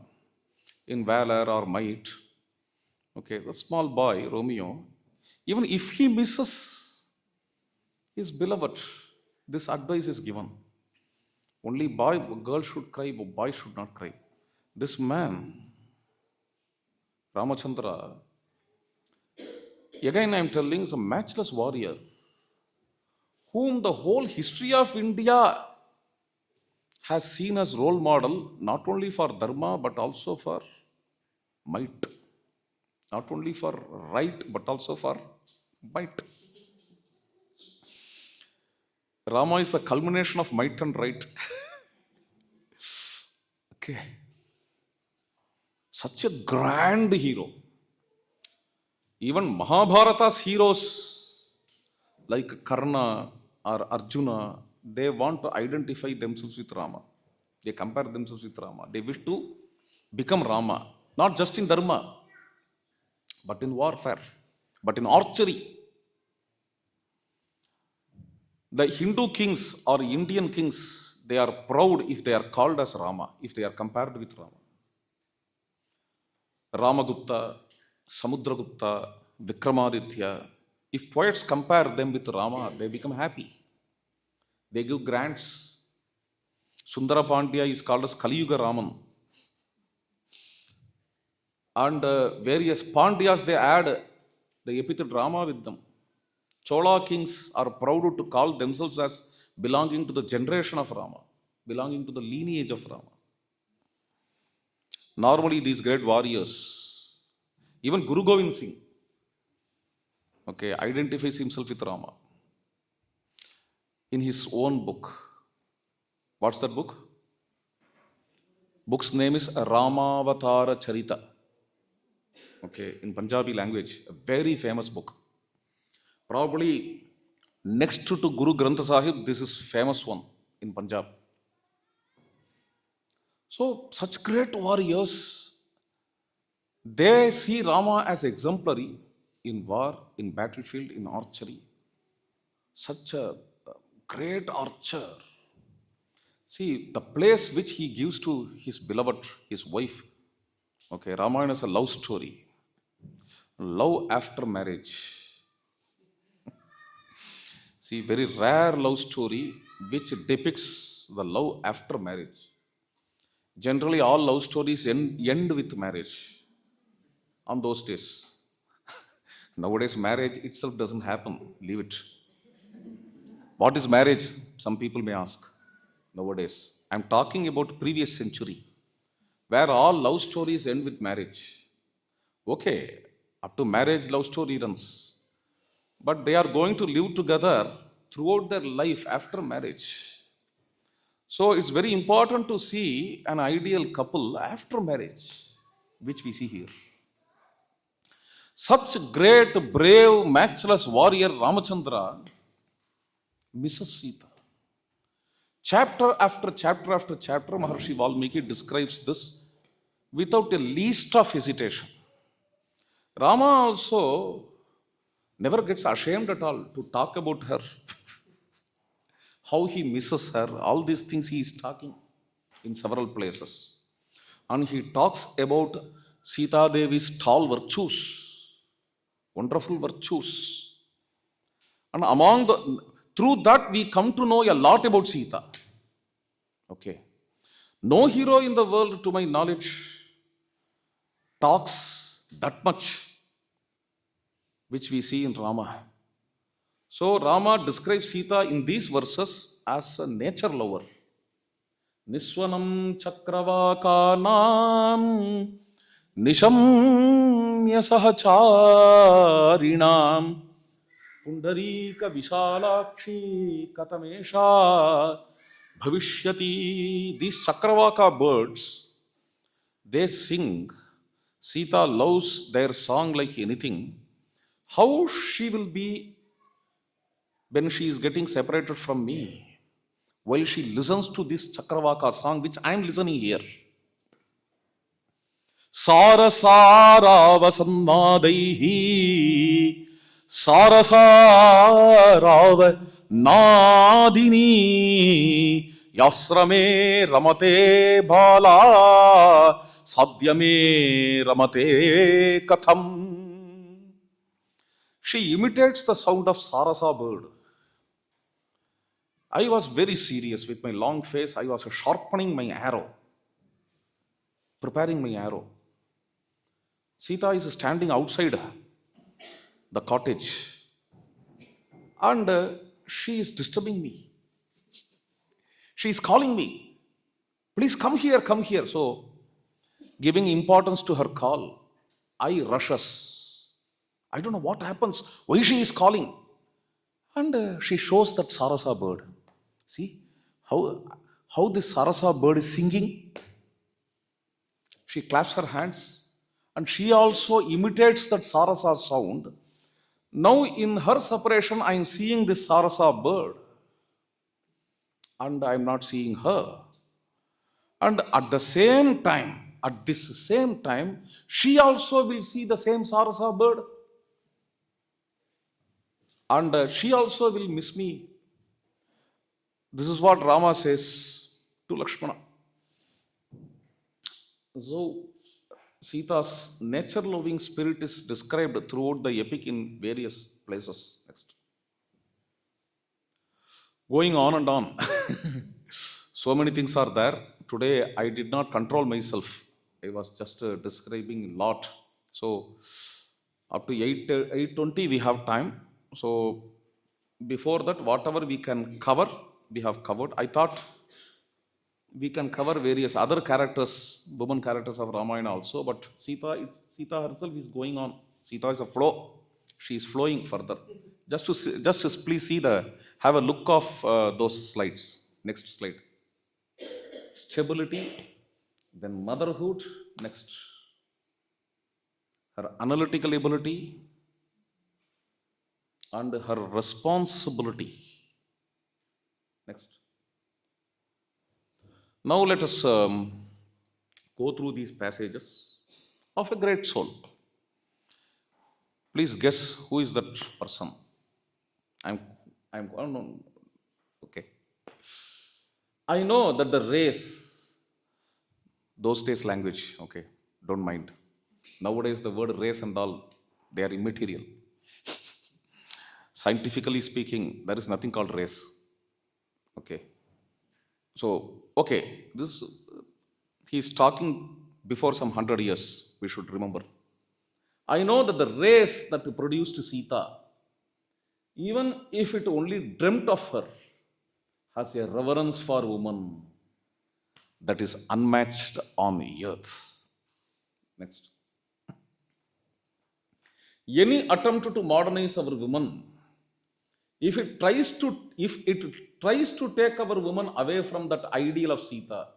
in valor or might. Okay, the small boy, Romeo, even if he misses his beloved, this advice is given. Only girl should cry, but boy should not cry. This man, Ramachandra, again I am telling, is a matchless warrior whom the whole history of India has seen as role model, not only for dharma but also for might. Not only for right but also for might. Rama is a culmination of might and right. Okay. Such a grand hero. Even Mahabharata's heroes like Karna or Arjuna, they want to identify themselves with Rama. They compare themselves with Rama. They wish to become Rama, not just in dharma, but in warfare, but in archery. The Hindu kings or Indian kings, they are proud if they are called as Rama, if they are compared with Rama. Ramagupta, Samudragupta, Vikramaditya, if poets compare them with Rama, they become happy. They give grants. Sundara Pandya is called as Kaliyuga Raman. And various Pandyas, they add the epithet Rama with them. Chola kings are proud to call themselves as belonging to the generation of Rama, belonging to the lineage of Rama. Normally, these great warriors, even Guru Govind Singh, okay, identifies himself with Rama in his own book. What's that book? Book's name is Ramavatara Charita. Okay, in Punjabi language, a very famous book. Probably next to Guru Granth Sahib, this is famous one in Punjab. So, such great warriors, they see Rama as exemplary in war, in battlefield, in archery. Such a great archer. See, the place which he gives to his beloved, his wife. Okay, Ramayana is a love story. Love after marriage. See, very rare love story which depicts the love after marriage. Generally, all love stories end with marriage on those days. Nowadays, marriage itself doesn't happen. Leave it. What is marriage? Some people may ask nowadays. I'm talking about previous century, where all love stories end with marriage. Okay, up to marriage, love story runs. but they are going to live together throughout their life after marriage. So it's very important to see an ideal couple after marriage, which we see here. Such great, brave, matchless warrior Ramachandra misses Sita. Chapter after chapter after chapter, Maharishi Valmiki describes this without a least of hesitation. Rama also never gets ashamed at all to talk about her, how he misses her, all these things he is talking in several places. And he talks about Sita Devi's tall virtues, wonderful virtues. And through that we come to know a lot about Sita. Okay. No hero in the world, to my knowledge, talks that much which we see in Rama. So Rama describes Sita in these verses as a nature lover. Niswanam chakravakanam nishamya sahacharinam pundarika vishalakshi katamesha bhavishyati. These Chakravaka birds, they sing. Sita loves their song like anything. How she will be when she is getting separated from me, while she listens to this Chakravaka song, which I am listening here. Sarasaravasanmadaihi Sarasarava Nadini Yasrame Ramate Bala Sadyame Ramate Katham. She imitates the sound of Sarasa bird. I was very serious with my long face. I was sharpening my arrow, preparing my arrow. Sita is standing outside the cottage and she is disturbing me. She is calling me, please come here, come here. So, giving importance to her call, I rushes. I don't know what happens, why she is calling. And she shows that Sarasa bird. See how this Sarasa bird is singing. She claps her hands and she also imitates that Sarasa sound. Now in her separation, I am seeing this Sarasa bird and I am not seeing her. And at this same time, she also will see the same Sarasa bird. And she also will miss me. This is what Rama says to Lakshmana. So, Sita's nature-loving spirit is described throughout the epic in various places. Next. Going on and on. So many things are there. Today, I did not control myself. I was just describing a lot. So, up to 8:20 we have time. So, before that, whatever we can cover, we have covered. I thought we can cover various other characters, women characters of Ramayana also, but Sita herself is going on. Sita is a flow. She is flowing further. Just to please have a look of those slides. Next slide. Stability, then motherhood, next. Her analytical ability, and her responsibility. Next. Now let us go through these passages of a great soul. Please guess who is that person. Oh no, okay. I know that the race, those days language, okay, don't mind. Nowadays the word race and all, they are immaterial. Scientifically speaking, there is nothing called race. Okay. So, okay, he is talking before some 100 years, we should remember. I know that the race that produced Sita, even if it only dreamt of her, has a reverence for woman that is unmatched on earth. Next. Any attempt to modernize our women If it tries to take our woman away from that ideal of Sita,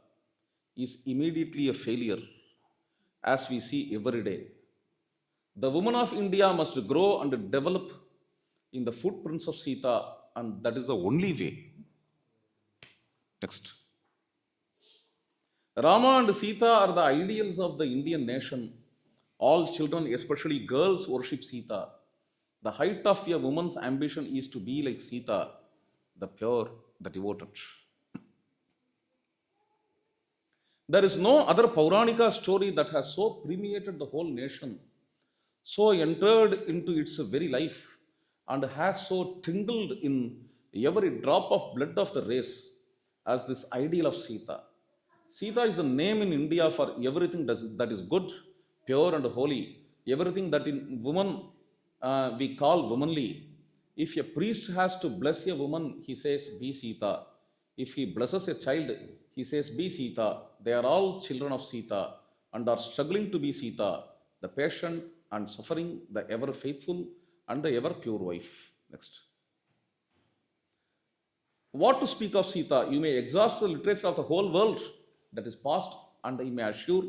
is immediately a failure, as we see every day. The woman of India must grow and develop in the footprints of Sita, and that is the only way. Next. Rama and Sita are the ideals of the Indian nation. All children, especially girls, worship Sita. The height of a woman's ambition is to be like Sita, the pure, the devoted. There is no other Pauranika story that has so permeated the whole nation, so entered into its very life, and has so tingled in every drop of blood of the race as this ideal of Sita. Sita is the name in India for everything that is good, pure, and holy. Everything that in woman we call womanly. If a priest has to bless a woman, he says, Be Sita. If he blesses a child, he says, Be Sita. They are all children of Sita and are struggling to be Sita, the patient and suffering, the ever faithful and the ever pure wife. Next. What to speak of Sita? You may exhaust the literature of the whole world that is past, and I may assure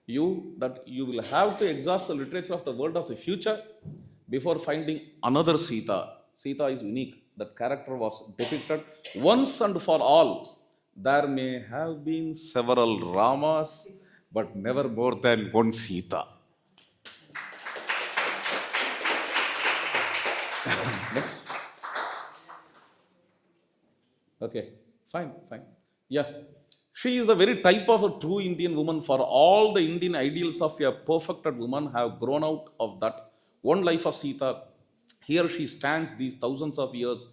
you that you will have to exhaust the literature of the world of the future before finding another Sita. Sita is unique. That character was depicted once and for all. There may have been several Ramas, but never more than one Sita. Next. Okay, fine. Yeah. She is the very type of a true Indian woman, for all the Indian ideals of a perfected woman have grown out of that one life of Sita. Here she stands these thousands of years,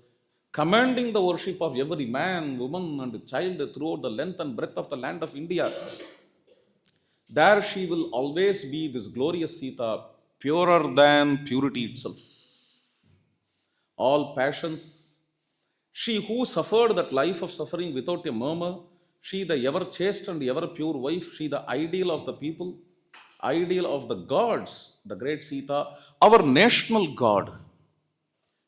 commanding the worship of every man, woman, and child throughout the length and breadth of the land of India. There she will always be this glorious Sita, purer than purity itself. All passions, she who suffered that life of suffering without a murmur, she the ever chaste and ever pure wife, she the ideal of the people, ideal of the gods, the great Sita, our national god.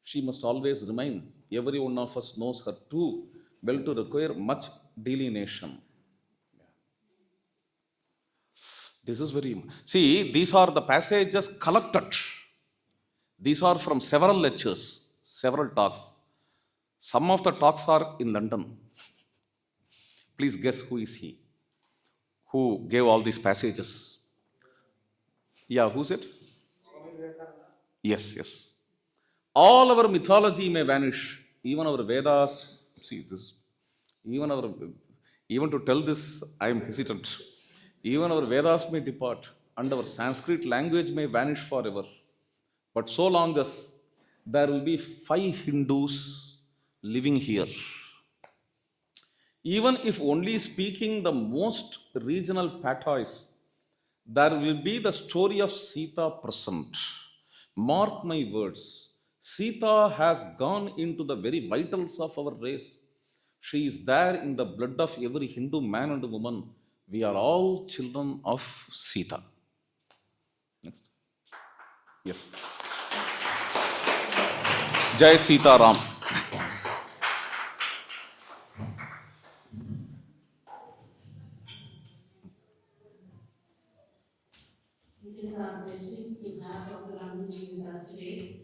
She must always remain. Every one of us knows her too well to require much delineation. This is very. See, these are the passages collected. These are from several lectures, several talks. Some of the talks are in London. Please guess who is he? Who gave all these passages? Yeah, who's it? Yes. All our mythology may vanish, even our Vedas. See this, even our, even to tell this, I am hesitant. Even our Vedas may depart, and our Sanskrit language may vanish forever. But so long as there will be 5 Hindus living here, even if only speaking the most regional patois, there will be the story of Sita present. Mark my words. Sita has gone into the very vitals of our race. She is there in the blood of every Hindu man and woman. We are all children of Sita. Next. Yes. Jai Sita Ram. It is our blessing to have Dr. Ranganji with us today.